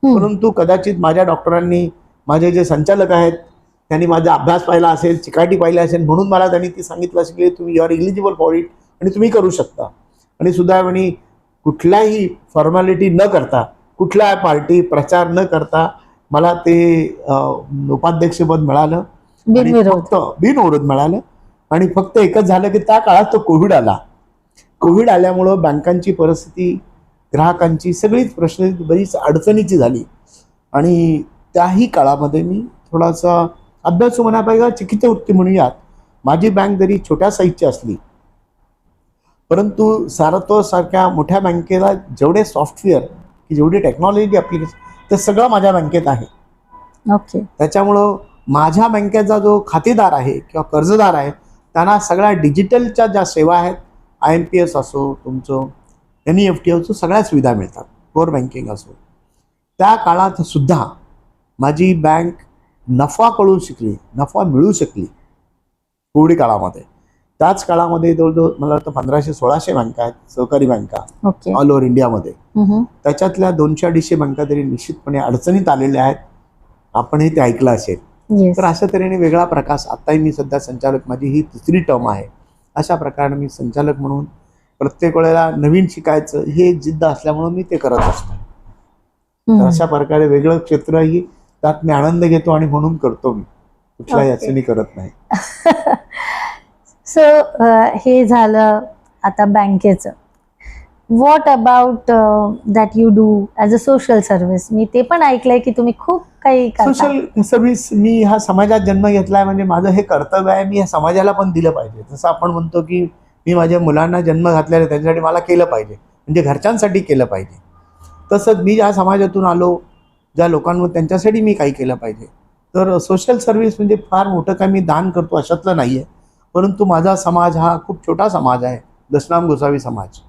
परंतु कदाचित माझ्या डॉक्टरांनी, माझे जे संचालक आहेत त्यांनी माझा अभ्यास पाहिला असेल, चिकाटी पाहिली असेल, म्हणून मला त्यांनी ती सांगितलं असेल की तुम्ही you are eligible for it आणि तुम्ही करू शकता. आणि सुदैवाने कुठल्याही फॉर्मॅलिटी न करता, कुठल्या पार्टी प्रचार न करता मला ते उपाध्यक्षपद मिळालं. फक्त बिनविरोध मिळालं. आणि फक्त एकच झालं की त्या काळात तो कोविड आला. कोविड आल्यामुळं बँकांची परिस्थिती, ग्राहकांची सगळीच प्रश्न बरीच अडचणीची झाली. आणि त्याही काळामध्ये मी थोडासा अभ्यासू म्हणापाहिजे, चिकित्सावृत्ती म्हणूयात. माझी बँक जरी छोट्या साईजची असली परंतु सारथोसारख्या मोठ्या बँकेला जेवढे सॉफ्टवेअर की जेवढी टेक्नॉलॉजी ॲप्लिकेशन ते सगळं माझ्या बँकेत आहे. ओके. त्याच्यामुळं माझ्या बँकेचा जो खातेदार आहे किंवा कर्जदार आहे त्यांना सगळ्या डिजिटलच्या ज्या सेवा आहेत, IMPS असो, तुमचं NEFT असो, सगळ्या सुविधा मिळतात. कोर बँकिंग असो. त्या काळात सुद्धा माझी बँक नफा मिळू शकली कोविड काळामध्ये. त्याच काळामध्ये जवळजवळ मला वाटतं 1500-1600 बँका आहेत, सहकारी बँका ऑल ओव्हर इंडियामध्ये. त्याच्यातल्या 200-250 बँका तरी निश्चितपणे अडचणीत आलेल्या आहेत. आपणही ते ऐकलं असेल. तर अशा तऱ्हेने वेगळा प्रकाश. आत्ताही मी सध्या संचालक, माझी ही 3री टर्म आहे. अशा प्रकारे मी संचालक म्हणून प्रत्येक वेळेला नवीन शिकायचं हे जिद्द असल्यामुळे मी ते करत असतो. तर अशा प्रकारे वेगळं क्षेत्रही त्यात मी आनंद घेतो आणि म्हणून करतो. मी कुठल्याही अडचणी करत नाही. सो हे झालं आता बँकेचं. What about that you do as a social service? मी ते पण ऐकलंय की तुम्ही खूप काही सोशल सर्व्हिस. मी ह्या समाजात जन्म घेतलाय म्हणजे माझं हे कर्तव्य आहे. मी ह्या समाजाला पण दिलं पाहिजे. जसं आपण म्हणतो की मी माझ्या मुलांना जन्म घातलेला आहे त्यांच्यासाठी मला केलं पाहिजे, म्हणजे घरच्यांसाठी केलं पाहिजे. तसंच मी ज्या समाजातून आलो, ज्या लोकांवर त्यांच्यासाठी मी काही केलं पाहिजे. तर सोशल सर्व्हिस म्हणजे फार मोठं काय मी दान करतो अशातलं नाही आहे. परंतु माझा समाज हा खूप छोटा समाज आहे, दशनाम गोसावी समाज.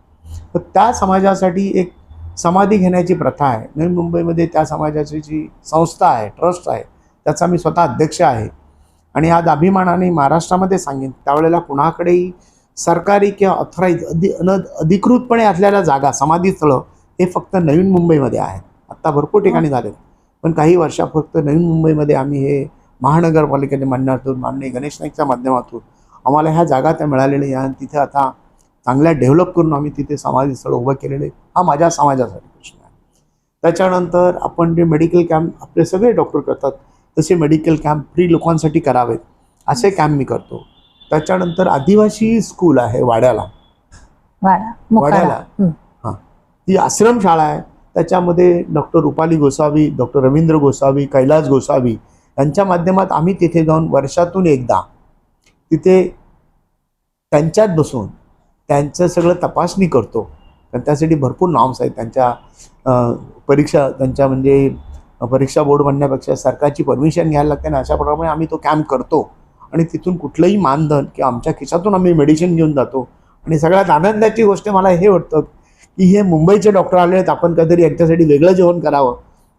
तर त्या समाजासाठी एक समाधी घेण्याची प्रथा आहे. नवी मुंबईमध्ये त्या समाजाची जी संस्था आहे, ट्रस्ट आहे, त्याचा मी स्वतः अध्यक्ष आहे. आणि आज अभिमानाने महाराष्ट्रामध्ये सांगेन, त्यावेळेला कुणाकडेही सरकारी किंवा ऑथराईज अधिकृतपणे असलेल्या जागा, समाधीस्थळं हे फक्त नवीन मुंबईमध्ये आहेत. आत्ता भरपूर ठिकाणी झालेत, पण काही वर्षा फक्त नवीन मुंबईमध्ये आम्ही हे महानगरपालिकेच्या माध्यमातून, माननीय गणेश नाईकच्या माध्यमातून आम्हाला ह्या जागा त्या मिळालेल्या आहेत. तिथे आता चांगल्या डेव्हलप करून आम्ही तिथे समाधीस्थळ उभं केलेले. हा माझ्या समाजासाठी प्रश्न आहे. त्याच्यानंतर आपण जे मेडिकल कॅम्प आपले सगळे डॉक्टर करतात तसे मेडिकल कॅम्प फ्री लोकांसाठी करावेत असे कॅम्प मी करतो. त्याच्यानंतर आदिवासी स्कूल आहे वाड्याला. हां, ती आश्रमशाळा आहे. त्याच्यामध्ये डॉक्टर रुपाली गोसावी, डॉक्टर रवींद्र गोसावी, कैलास गोसावी यांच्या माध्यमात आम्ही तिथे जाऊन वर्षातून एकदा तिथे त्यांच्यात बसून त्यांचं सगळं तपासणी करतो. कारण त्यासाठी भरपूर नॉर्म्स आहेत. त्यांच्या परीक्षा, त्यांच्या म्हणजे परीक्षा बोर्ड म्हणण्यापेक्षा सरकारची परमिशन घ्यायला लागते ना. अशा प्रकारे आम्ही तो कॅम्प करतो आणि तिथून कुठलंही मानधन किंवा आमच्या खिशातून आम्ही मेडिसिन घेऊन जातो. आणि सगळ्यात आनंदाची गोष्ट मला हे वाटतं की हे मुंबईचे डॉक्टर आले आहेत, आपण कधीतरी यांच्यासाठी वेगळं जेवण करावं.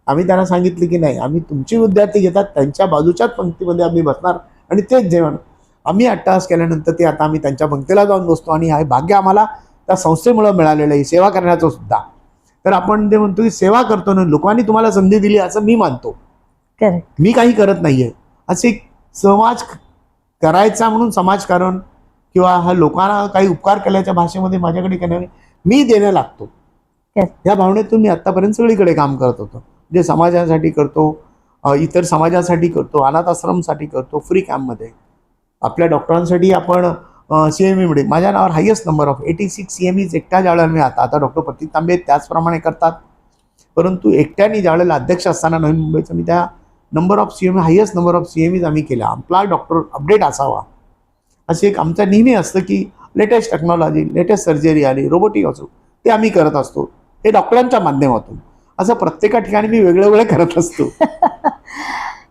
आम्ही त्यांना सांगितलं की नाही, आम्ही तुमचे विद्यार्थी घेतात त्यांच्या बाजूच्याच पंक्तीमध्ये आम्ही बसणार आणि तेच जेवण. आम्ही 8 तास केल्यानंतर ते आता आम्ही त्यांच्या पंक्तीला जाऊन बसतो आणि हे भाग्य आम्हाला त्या संस्थेमुळे मिळालेलं आहे, सेवा करण्याचं सुद्धा. तर आपण ते म्हणतो की सेवा करतो ना, लोकांनी तुम्हाला संधी दिली असं मी मानतो. करेक्ट. मी काही करत नाहीये, असे समाज करायचा म्हणून समाजकारण किंवा हा लोकांना काही उपकार केल्याच्या भाषेमध्ये माझ्याकडे केल्याने मी देणं लागतो. Yes. या भावनेतून मी आतापर्यंत सगळीकडे काम करत होतो. जे समाजासाठी करतो, इतर समाजासाठी करतो, अनाथ आश्रमसाठी करतो, फ्री कॅम्पमध्ये आपल्या डॉक्टरांसाठी आपण CME मध्ये माझ्या नावावर हायेस्ट नंबर ऑफ 86 CMEs एकट्या ज्यावेळेला मी आता डॉक्टर प्रतीक तांबे त्याचप्रमाणे करतात. परंतु एकट्याने ज्यावेळेला अध्यक्ष असताना नवीन मुंबईचं मी त्या number of CME highest number of CMEs आम्ही केल्या. आपला डॉक्टर अपडेट असावा असे एक आमचं नेहमी असतं की लेटेस्ट टेक्नॉलॉजी, लेटेस्ट सर्जरी आली, रोबोटिक असो, ते आम्ही करत असतो. हे डॉक्टरांच्या माध्यमातून असं प्रत्येका ठिकाणी मी वेगळे करत असतो.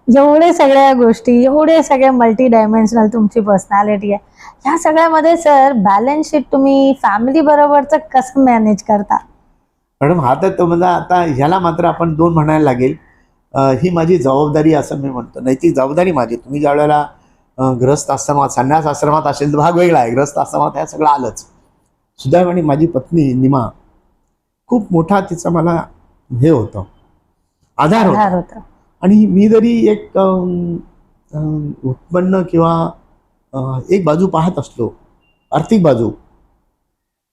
एवढे सगळ्या गोष्टी, एवढे सगळे मल्टी डायमेन्शनल तुमची पर्सनॅलिटी आहे. ह्या सगळ्यामध्ये सर बॅलन्स शीट तुम्ही फॅमिली बरोबरचं कसं मॅनेज करता? मॅडम हा तर मला आता ह्याला मात्र आपण 2 म्हणायला लागेल. ही माझी जबाबदारी असं मी म्हणतो, नैतिक जबाबदारी माझी. तुम्ही ज्या वेळेला गृहस्थ आश्रमात, संन्यास आश्रमात असेल तर भाग वेगळा आहे, गृहस्थ आश्रमात हे सगळं आलंच. सुदैवाने माझी पत्नी निमा खूप मोठा तिचा मला हे होतं, आधार होता. आणि मी जरी एक उत्पन्न किंवा एक बाजू पाहत असलो, आर्थिक बाजू,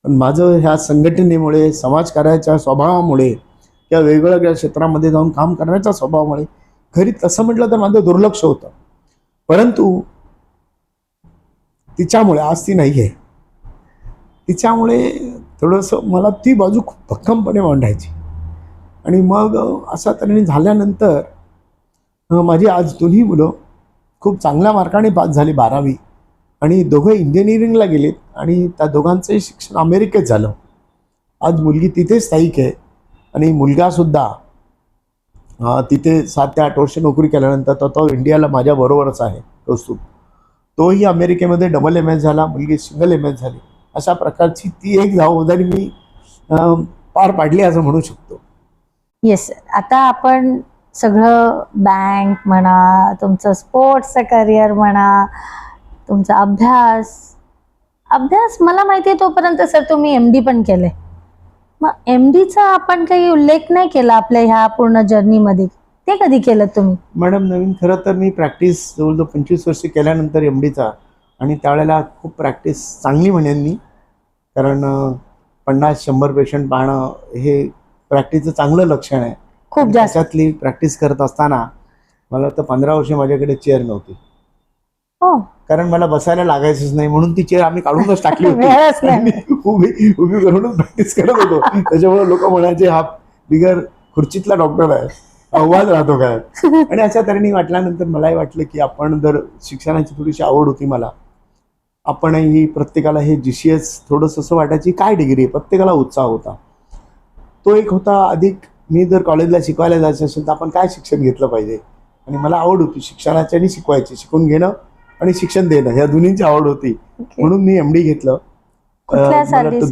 पण माझं ह्या संघटनेमुळे, समाजकार्याच्या स्वभावामुळे किंवा वेगवेगळ्या क्षेत्रामध्ये जाऊन काम करण्याच्या स्वभावामुळे घरी तसं म्हटलं तर माझं दुर्लक्ष होतं. परंतु तिच्यामुळे आज ती नाही आहे, तिच्यामुळे थोडंसं मला ती बाजू खूप भक्कमपणे मांडायची. आणि मग अशा तऱ्हेने झाल्यानंतर माझी आज दोन्ही मुलं खूप चांगल्या मार्काने पास झाली 12वी आणि दोघं इंजिनिअरिंगला गेलेत आणि त्या दोघांचंही शिक्षण अमेरिकेत झालं. आज मुलगी तिथे स्थायिक आहे आणि मुलगासुद्धा तिथे 7 ते 8 वर्ष नोकरी केल्यानंतर तो इंडियाला माझ्याबरोबरच आहे. तोही अमेरिकेमध्ये डबल MS झाला, मुलगी सिंगल MS झाली. अशा प्रकारची ती एक जबाबदारी मी पार पाडली असं म्हणू शकतो. येस. आता आपण सगळं बँक म्हणा, तुमचं स्पोर्ट्सचं करिअर म्हणा, तुमचा अभ्यास मला माहिती आहे तोपर्यंत सर तुम्ही MD पण केले. मग MDचा आपण काही उल्लेख नाही केला आपल्या ह्या पूर्ण जर्नीमध्ये, ते कधी केलं तुम्ही? मॅडम नवीन खरं तर मी प्रॅक्टिस जवळजवळ 25 वर्ष केल्यानंतर MDचा, आणि त्यावेळेला खूप प्रॅक्टिस चांगली म्हणेन मी, कारण 50-100 पेशंट पाहणं हे प्रॅक्टिसचं चांगलं लक्षण आहे. खूप जास्त. त्याच्यातली प्रॅक्टिस करत असताना मला वाटतं 15 वर्ष माझ्याकडे चेअर नव्हती. हो. कारण मला बसायला लागायचंच नाही, म्हणून ती चेअर आम्ही काढूनच टाकली वेळच नाही. होती. उभी करूनच प्रॅक्टिस करत होतो. त्याच्यामुळे लोक म्हणायचे हा बिगर खुर्चीतला डॉक्टर आहे, आवाज राहतो काय. आणि अशा तऱ्हेने वाटल्यानंतर मलाही वाटलं की आपण जर शिक्षणाची थोडीशी आवड होती मला, आपणही प्रत्येकाला हे GCS थोडंसं असं वाटायची काय डिग्री आहे, प्रत्येकाला उत्साह होता. तो एक होता. अधिक मी जर कॉलेजला शिकवायला जायचं असेल तर आपण काय शिक्षण घेतलं पाहिजे, आणि मला आवड होती शिक्षणाची आणि शिकवायची, शिकून घेणं आणि शिक्षण देणं ह्या दोन्हींची आवड होती. म्हणून मी MD घेतलं. कुठल्या साली सर?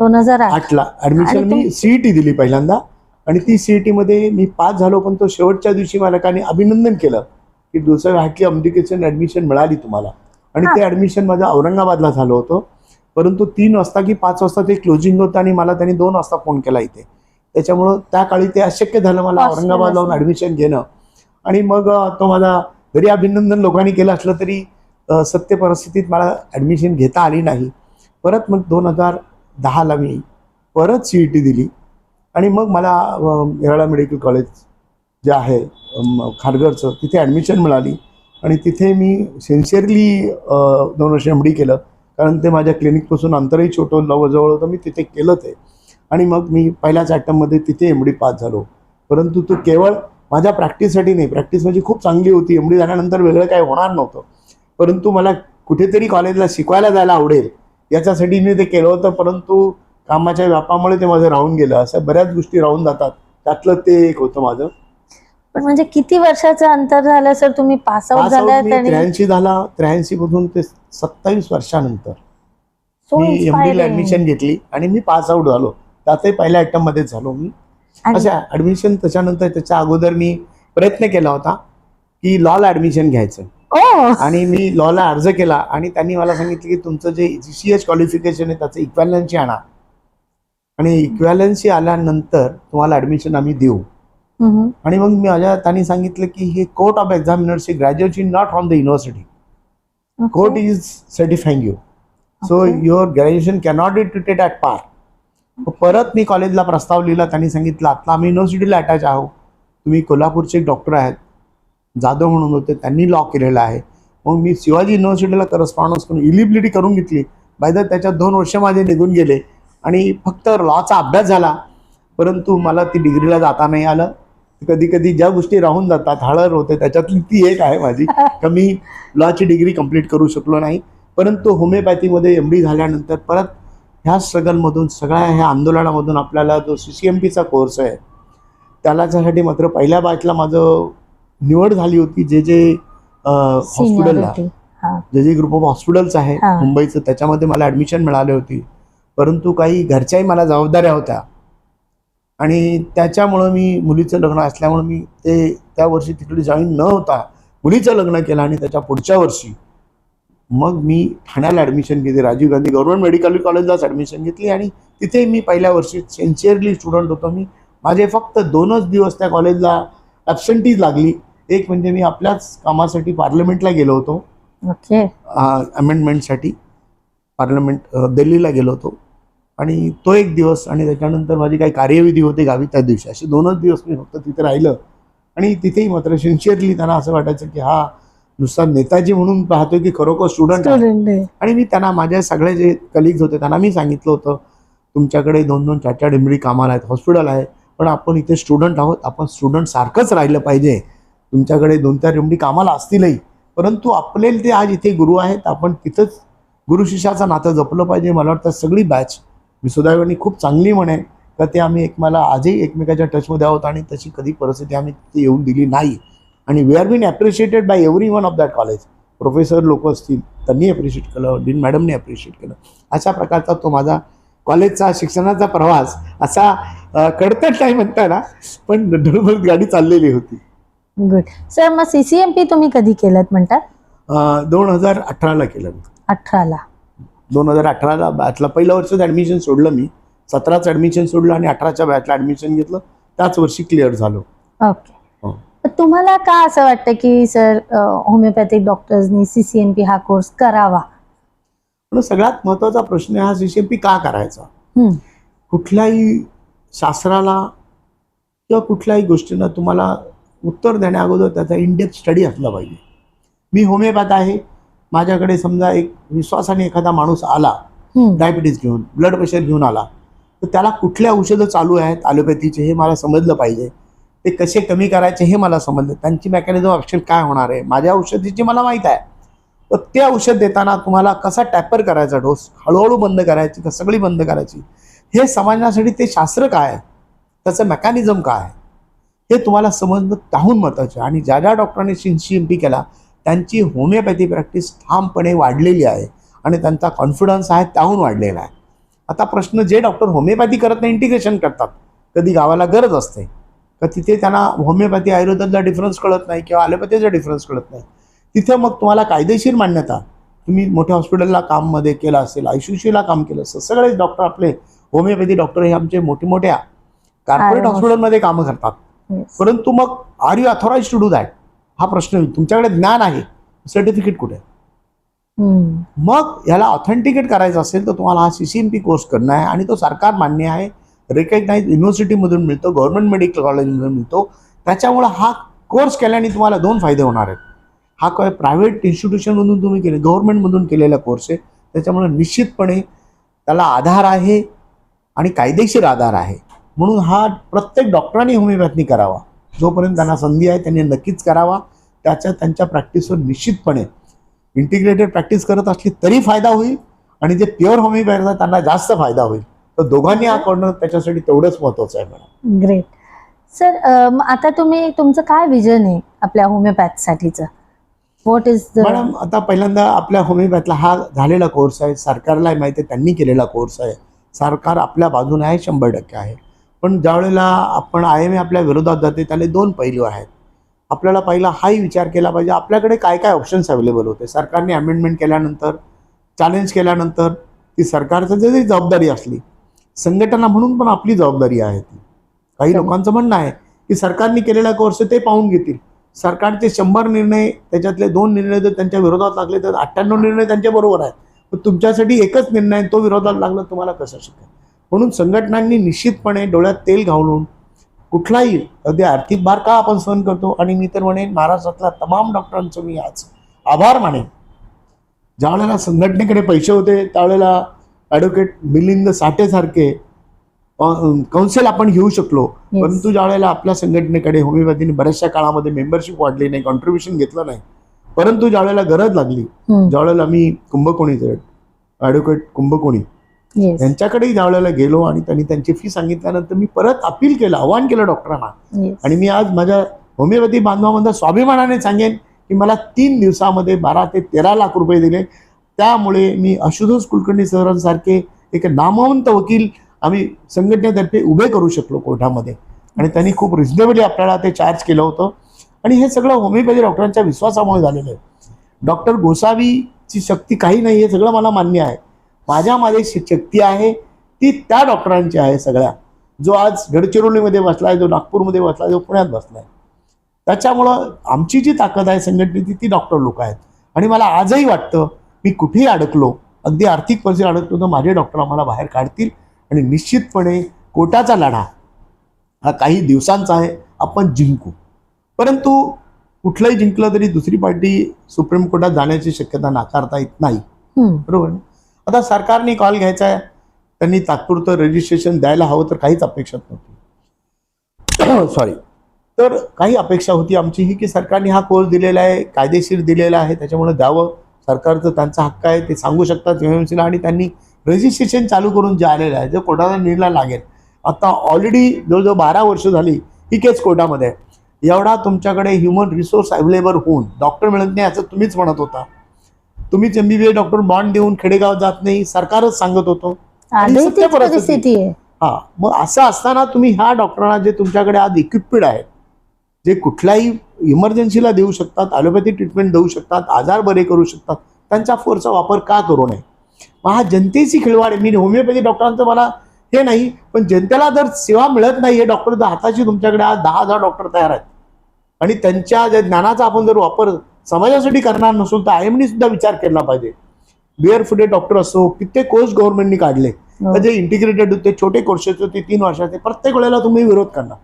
2008 ला ऍडमिशन मी CET दिली पहिल्यांदा, आणि ती CET मध्ये मी पास झालो. पण तो शेवटच्या दिवशी मालकाने अभिनंदन केलं की दुसऱ्या हाटली अमेरिकेशन ऍडमिशन मिळाली तुम्हाला. आणि ते ऍडमिशन माझं औरंगाबादला झालं होतं. परंतु 3 वाजता की 5 वाजता ते क्लोजिंग होतं आणि मला त्यांनी 2 वाजता फोन केला इथे. त्याच्यामुळं त्या काळी ते अशक्य झालं मला औरंगाबाद लावून ऍडमिशन घेणं. आणि मग तो माझा जरी अभिनंदन लोकांनी केलं असलं तरी सत्य परिस्थितीत मला ऍडमिशन घेता आली नाही. परत मग 2010ला मी परत CET दिली आणि मग मला येरळा मेडिकल कॉलेज जे आहे खारघरचं, तिथे ॲडमिशन मिळाली. आणि तिथे मी सिन्सिअरली 2 वर्ष MD केलं, कारण ते माझ्या क्लिनिकपासून अंतरही छोटं जवळ होतं. मी तिथे केलं ते, आणि मग मी पहिल्याच अटेम्प्टमध्ये तिथे MD पास झालो. परंतु तो केवळ माझ्या प्रॅक्टिससाठी नाही, प्रॅक्टिस माझी खूप चांगली होती, MD झाल्यानंतर वेगळं काही होणार नव्हतं. परंतु मला कुठेतरी कॉलेजला शिकवायला जायला आवडेल याच्यासाठी मी ते केलं होतं. परंतु कामाच्या व्यापामुळे ते माझं राहून गेलं. अशा बऱ्याच गोष्टी राहून जातात, त्यातलं ते एक होतं माझं. पण म्हणजे किती वर्षाचं अंतर झालं सर, तुम्ही पास आउट झालात आणि 83 झाला, 83 पासून ते 27 वर्षानंतर so मी एमडी ला inspiring. ऍडमिशन घेतली आणि मी पास आउट झालो. त्यातही पहिल्या अटेम्प्ट मध्येच झालो मी. आणि अच्छा, ऍडमिशन त्याच्यानंतर त्याच्या अगोदर मी प्रयत्न केला होता की लॉला ऍडमिशन घ्यायचं ओ आणि मी लॉला अर्ज केला आणि त्यांनी मला सांगितलं की तुमचं जे GCH क्वालिफिकेशन आहे त्याचं इक्वॅलन्सी आणा आणि इक्वॅलन्सी आल्यानंतर तुम्हाला ऍडमिशन आम्ही देऊ. हम्म. आणि मग त्यांनी सांगितलं की हे court of examiners graduation not from the university. Okay. Court is certifying you, so Okay. Your graduation cannot be treated at par. परत मी कॉलेजला प्रस्ताव लिहिला. त्यांनी सांगितलं आता आम्ही युनिव्हर्सिटीला अटॅच आहोत, तुम्ही कोल्हापूरचे एक डॉक्टर आहेत, जाधव म्हणून होते, त्यांनी लॉ केलेला आहे. मग मी शिवाजी युनिव्हर्सिटीला करस्पॉन्डन्स करून इलिबिलिटी करून घेतली. बाय द त्याच्यात 2 वर्ष माझे निघून गेले आणि फक्त लॉचा अभ्यास झाला, परंतु मला ती डिग्रीला जाता नाही आलं. कधी कधी ज्या गोष्टी राहून जातात, हळद होते, त्याच्यातली ती एक आहे माझी, का मी लॉची डिग्री कंप्लीट करू शकलो नाही. परंतु होमिओपॅथीमध्ये MD झाल्यानंतर परत ह्या स्ट्रगलमधून, सगळ्या ह्या आंदोलनामधून आपल्याला जो CCMPचा कोर्स आहे त्याच्यासाठी मात्र पहिल्या बॅचला माझं निवड झाली होती. जे हॉस्पिटलला Seniority. हा. जे ग्रुप ऑफ हॉस्पिटल्स आहे हा. मुंबईचं, त्याच्यामध्ये मला ॲडमिशन मिळाली होती. परंतु काही घरच्याही मला जबाबदाऱ्या होत्या आणि त्याच्यामुळं मी मुलीचं लग्न असल्यामुळं मी त्या वर्षी तिकडे जॉईन न होता मुलीचं लग्न केलं आणि त्याच्या पुढच्या वर्षी मग मी ठाण्याला ॲडमिशन घेतली. राजीव गांधी गव्हर्नमेंट मेडिकल कॉलेजलाच ॲडमिशन घेतली आणि तिथे मी पहिल्या वर्षी सिन्सिअरली स्टुडंट होतो. मी माझे फक्त 2च दिवस त्या कॉलेजला ॲबसेंटीज लागली. एक म्हणजे मी आपल्याच कामासाठी पार्लमेंटला गेलो होतो, ओके. अमेंडमेंटसाठी पार्लमेंट दिल्लीला गेलो होतो आणि तो एक दिवस आणि त्याच्यानंतर माझी काही कार्यविधी होते गावी त्या दिवशी, असे 2च दिवस मी फक्त तिथे राहिलं. आणि तिथेही मात्र सिन्सिअरली त्यांना असं वाटायचं की हा नुसता नेताजी म्हणून पाहतोय की खरोखर स्टुडंट आहे. Student आहे. आणि मी त्यांना, माझे सगळे जे कलिग्स होते त्यांना मी सांगितलं होतं तुमच्याकडे 2-2, 4-4 MD कामाला आहेत, हॉस्पिटल आहे, पण आपण इथे स्टुडंट आहोत, आपण स्टुडंट सारखंच राहिलं पाहिजे. तुमच्याकडे 2-4 MD कामाला असतीलही, परंतु आपले ते आज इथे गुरु आहेत, आपण तिथंच गुरु शिष्याचं नातं जपलं पाहिजे. मला वाटतं सगळी बॅच मी सुदैवाने खूप चांगली म्हणेन का ते आम्ही मला आजही एकमेकाच्या टचमध्ये आहोत आणि तशी कधी परिस्थिती आम्ही तिथे येऊन दिली नाही. आणि we are been appreciated by every one of that college. Professor लोक असतील त्यांनी ॲप्रिशिएट केलं, डीन मॅडमने ॲप्रिशिएट केलं. अशा प्रकारचा तो माझा कॉलेजचा शिक्षणाचा प्रवास असा कडतट नाही म्हणता ना, पण ढळबळ गाडी चाललेली होती. Good sir. मग CCMP तुम्ही कधी केलं म्हणतात? 2018ला केलं मी. 18ला. 2018ला बॅचला पहिल्या वर्षात ॲडमिशन सोडलं मी. 17चं ॲडमिशन सोडलं आणि 18च्या बॅचला ॲडमिशन घेतलं. त्याच वर्षी क्लिअर झालो. ओके. तुम्हाला का असं वाटतं की सर होमिओपॅथिक डॉक्टर्सनी CCMP हा कोर्स करावा? पण सगळ्यात महत्त्वाचा प्रश्न हा CCMP का करायचा? कुठल्याही शास्त्राला किंवा कुठल्याही गोष्टींना तुम्हाला उत्तर देण्या अगोदर त्याचा इनडेप्थ स्टडी असला पाहिजे. मी होमिओपॅथ आहे, माझ्याकडे समजा एक विश्वासाने एखादा माणूस आला डायबिटीज घेऊन, ब्लड प्रेशर घेऊन आला, तर त्याला कुठल्या औषधं चालू आहेत ॲलोपॅथीचे हे मला समजलं पाहिजे. ते कसे कमी करायचे हे मला समजलं, त्यांची मेकॅनिझम ॲक्शन काय होणार आहे, माझ्या औषधीची मला माहीत आहे. तर ते औषध देताना तुम्हाला कसा टॅपर करायचा, डोस हळूहळू बंद करायची का सगळी बंद करायची, हे समजण्यासाठी ते शास्त्र काय आहे, त्याचं मेकॅनिझम काय आहे, हे तुम्हाला समजणं त्याहून महत्त्वाचं आहे. आणि ज्या ज्या डॉक्टरांनी CCMP केला त्यांची होमिओपॅथी प्रॅक्टिस ठामपणे वाढलेली आहे आणि त्यांचा कॉन्फिडन्स आहे त्याहून वाढलेला आहे. आता प्रश्न, जे डॉक्टर होमिओपॅथी करत नाही, इंटिग्रेशन करतात, कधी गावाला गरज असते का तिथे त्यांना होमिओपॅथी आयुर्वेदातला डिफरन्स कळत नाही किंवा ॲलोपॅथीचा डिफरन्स कळत नाही, तिथे मग तुम्हाला कायदेशीर मान्यता, तुम्ही मोठ्या हॉस्पिटलला काममध्ये केलं असेल, ICUला काम केलं असेल, सगळेच डॉक्टर आपले होमिओपॅथी डॉक्टर हे आमचे मोठ्या कॉर्पोरेट हॉस्पिटलमध्ये कामं करतात. परंतु मग are you authorise to do that हा प्रश्न. तुमच्याकडे ज्ञान आहे, सर्टिफिकेट कुठे? मग याला ऑथेंटिकेट करायचं असेल तर तुम्हाला हा CCMP कोर्स करणं आहे आणि तो सरकार मान्य आहे, रिकग्नाइज युनिव्हर्सिटीमधून मिळतो, गव्हर्नमेंट मेडिकल कॉलेजमधून मिळतो. त्याच्यामुळं हा कोर्स केल्याने तुम्हाला 2 फायदे होणार आहेत. हा काय प्रायव्हेट इन्स्टिट्यूशनमधून तुम्ही केले, गव्हर्नमेंटमधून केलेला कोर्स आहे, त्याच्यामुळे निश्चितपणे त्याला आधार आहे आणि कायदेशीर आधार आहे. म्हणून हा प्रत्येक डॉक्टरांनी होमिओपॅथी करावा, जोपर्यंत त्यांना संधी आहे त्यांनी नक्कीच करावा. त्यांच्या प्रॅक्टिसवर निश्चितपणे इंटिग्रेटेड प्रॅक्टिस करत असली तरी फायदा होईल आणि जे प्युअर होमिओपॅथी त्यांना जास्त फायदा होईल. तर दोघांनी हा करणं त्याच्यासाठी तेवढंच महत्त्वाचं आहे मॅडम. ग्रेट सर आता तुमचं काय विजन आहे आपल्या होमिओपॅथसाठीचं? व्हॉट इज द मॅडम, आता पहिल्यांदा आपल्या होमिओपॅथला हा झालेला कोर्स आहे, सरकारला माहिती आहे त्यांनी केलेला कोर्स आहे, सरकार आपल्या बाजूने आहे, 100% आहे. पण ज्यावेळेला आपण IMA आपल्या विरोधात जाते त्याला 2 पैलू आहेत. आपल्याला पहिला हाही विचार केला पाहिजे आपल्याकडे काय काय ऑप्शन्स अवेलेबल होते. सरकारने अमेंडमेंट केल्यानंतर, चॅलेंज केल्यानंतर ती सरकारचं जरी जबाबदारी असली, संघटना म्हणून पण आपली जबाबदारी आहे ती. काही लोकांचं म्हणणं आहे की सरकारने केलेला कोर्स ते पाहून घेतील. सरकारचे 100 निर्णय, त्याच्यातले 2 निर्णय जर त्यांच्या विरोधात लागले तर 98 निर्णय त्यांच्या बरोबर आहेत. पण तुमच्यासाठी एकच निर्णय तो विरोधात लागला, तुम्हाला कसं शक्य? म्हणून संघटनांनी निश्चितपणे डोळ्यात तेल घालून कुठलाही अगदी आर्थिक भार का आपण सहन करतो. आणि मी तर म्हणेन महाराष्ट्रातल्या तमाम डॉक्टरांचं मी आज आभार मानेन. ज्यावेळेला संघटनेकडे पैसे होते त्यावेळेला ॲडव्होकेट मिलिंद साठेसारखे कौन्सिल आपण घेऊ शकलो. परंतु ज्यावेळेला आपल्या संघटनेकडे होमिओपॅथीने बऱ्याचशा काळामध्ये मेंबरशिप वाढली नाही, कॉन्ट्रीब्युशन घेतलं नाही. परंतु ज्यावेळेला गरज लागली, ज्यावेळेला मी कुंभकोणीचे ॲडव्होकेट कुंभकोणी यांच्याकडे ज्यावेळेला गेलो आणि त्यांनी त्यांची फी सांगितल्यानंतर मी परत अपील केलं, आवाहन केलं डॉक्टरांना. आणि मी आज माझ्या होमिओपॅथी बांधवांमध्ये स्वाभिमानाने सांगेन की मला 3 दिवसामध्ये 12 ते 13 लाख रुपये दिले. त्यामुळे मी आशुतोष कुलकर्णी सरांसारखे एक नामवंत वकील आम्ही संघटनेतर्फे उभे करू शकलो कोर्टामध्ये. आणि त्यांनी खूप रिझनेबली आपल्याला ते चार्ज केलं होतं. आणि हे सगळं होमिओपॅथी डॉक्टरांच्या विश्वासामुळे झालेलं आहे. डॉक्टर गोसावीची शक्ती काही नाही, हे सगळं मला मान्य आहे. माझ्यामध्ये शक्ती आहे ती त्या डॉक्टरांची आहे सगळ्या. जो आज गडचिरोलीमध्ये बसलाय, जो नागपूरमध्ये बसलाय, जो पुण्यात बसलाय, त्याच्यामुळं आमची जी ताकद आहे संघटनेची ती डॉक्टर लोक आहेत. आणि मला आजही वाटतं मी कुठेही अडकलो, अगदी आर्थिक परिस्थिती अडकलो, तर माझे डॉक्टर आम्हाला बाहेर काढतील. आणि निश्चितपणे कोर्टाचा लढा हा काही दिवसांचा आहे, आपण जिंकू. परंतु कुठलंही जिंकलं तरी दुसरी पार्टी सुप्रीम कोर्टात जाण्याची शक्यता नाकारता येत नाही. बरोबर. आता सरकारने कॉल घ्यायचा आहे, त्यांनी तात्पुरतं रजिस्ट्रेशन द्यायला हवं, तर काहीच अपेक्षा नव्हती. सॉरी. तर काही अपेक्षा होती आमची ही की सरकारने हा कोर्स दिलेला आहे, कायदेशीर दिलेला आहे, त्याच्यामुळे द्यावं. सरकारचं त्यांचा हक्क आहे, ते सांगू शकतात UMC ला. आणि त्यांनी रजिस्ट्रेशन चालू करून जे आलेलं आहे, जे कोर्टाला निर्णय लागेल. आता ऑलरेडी जवळजवळ 12 वर्ष झाली ही केस कोर्टामध्ये आहे. एवढा तुमच्याकडे ह्युमन रिसोर्स अवेलेबल होऊन डॉक्टर मिळत नाही असं तुम्हीच म्हणत होता. तुम्हीच MBBS डॉक्टर बॉन्ड देऊन खेडेगावात जात नाही, सरकारच सांगत होतं. परिस्थिती आहे. हा, मग असं असताना तुम्ही ह्या डॉक्टरांना जे तुमच्याकडे आज इक्विपमेंट आहेत, जे कुठल्याही इमर्जन्सीला देऊ शकतात, ॲलोपॅथी ट्रीटमेंट देऊ शकतात, आजार बरे करू शकतात, त्यांच्या फोर्सचा वापर का करू नये? मग हा जनतेची खिळवाड आहे. मी होमिओपॅथी डॉक्टरांचं मला हे नाही, पण जनतेला जर सेवा मिळत नाही, हे डॉक्टर हाताशी तुमच्याकडे आज 10,000 डॉक्टर तयार आहेत. आणि त्यांच्या ज्ञानाचा आपण जर वापर समाजासाठी करणार नसू तर IMAने सुद्धा विचार केला पाहिजे. बिअर फुडे डॉक्टर असो, कित्येक कोर्स गव्हर्नमेंटनी काढले, जे इंटिग्रेटेड होते, छोटे कोर्सेस होते, 3 वर्षाचे. प्रत्येक वेळेला तुम्ही विरोध करणार.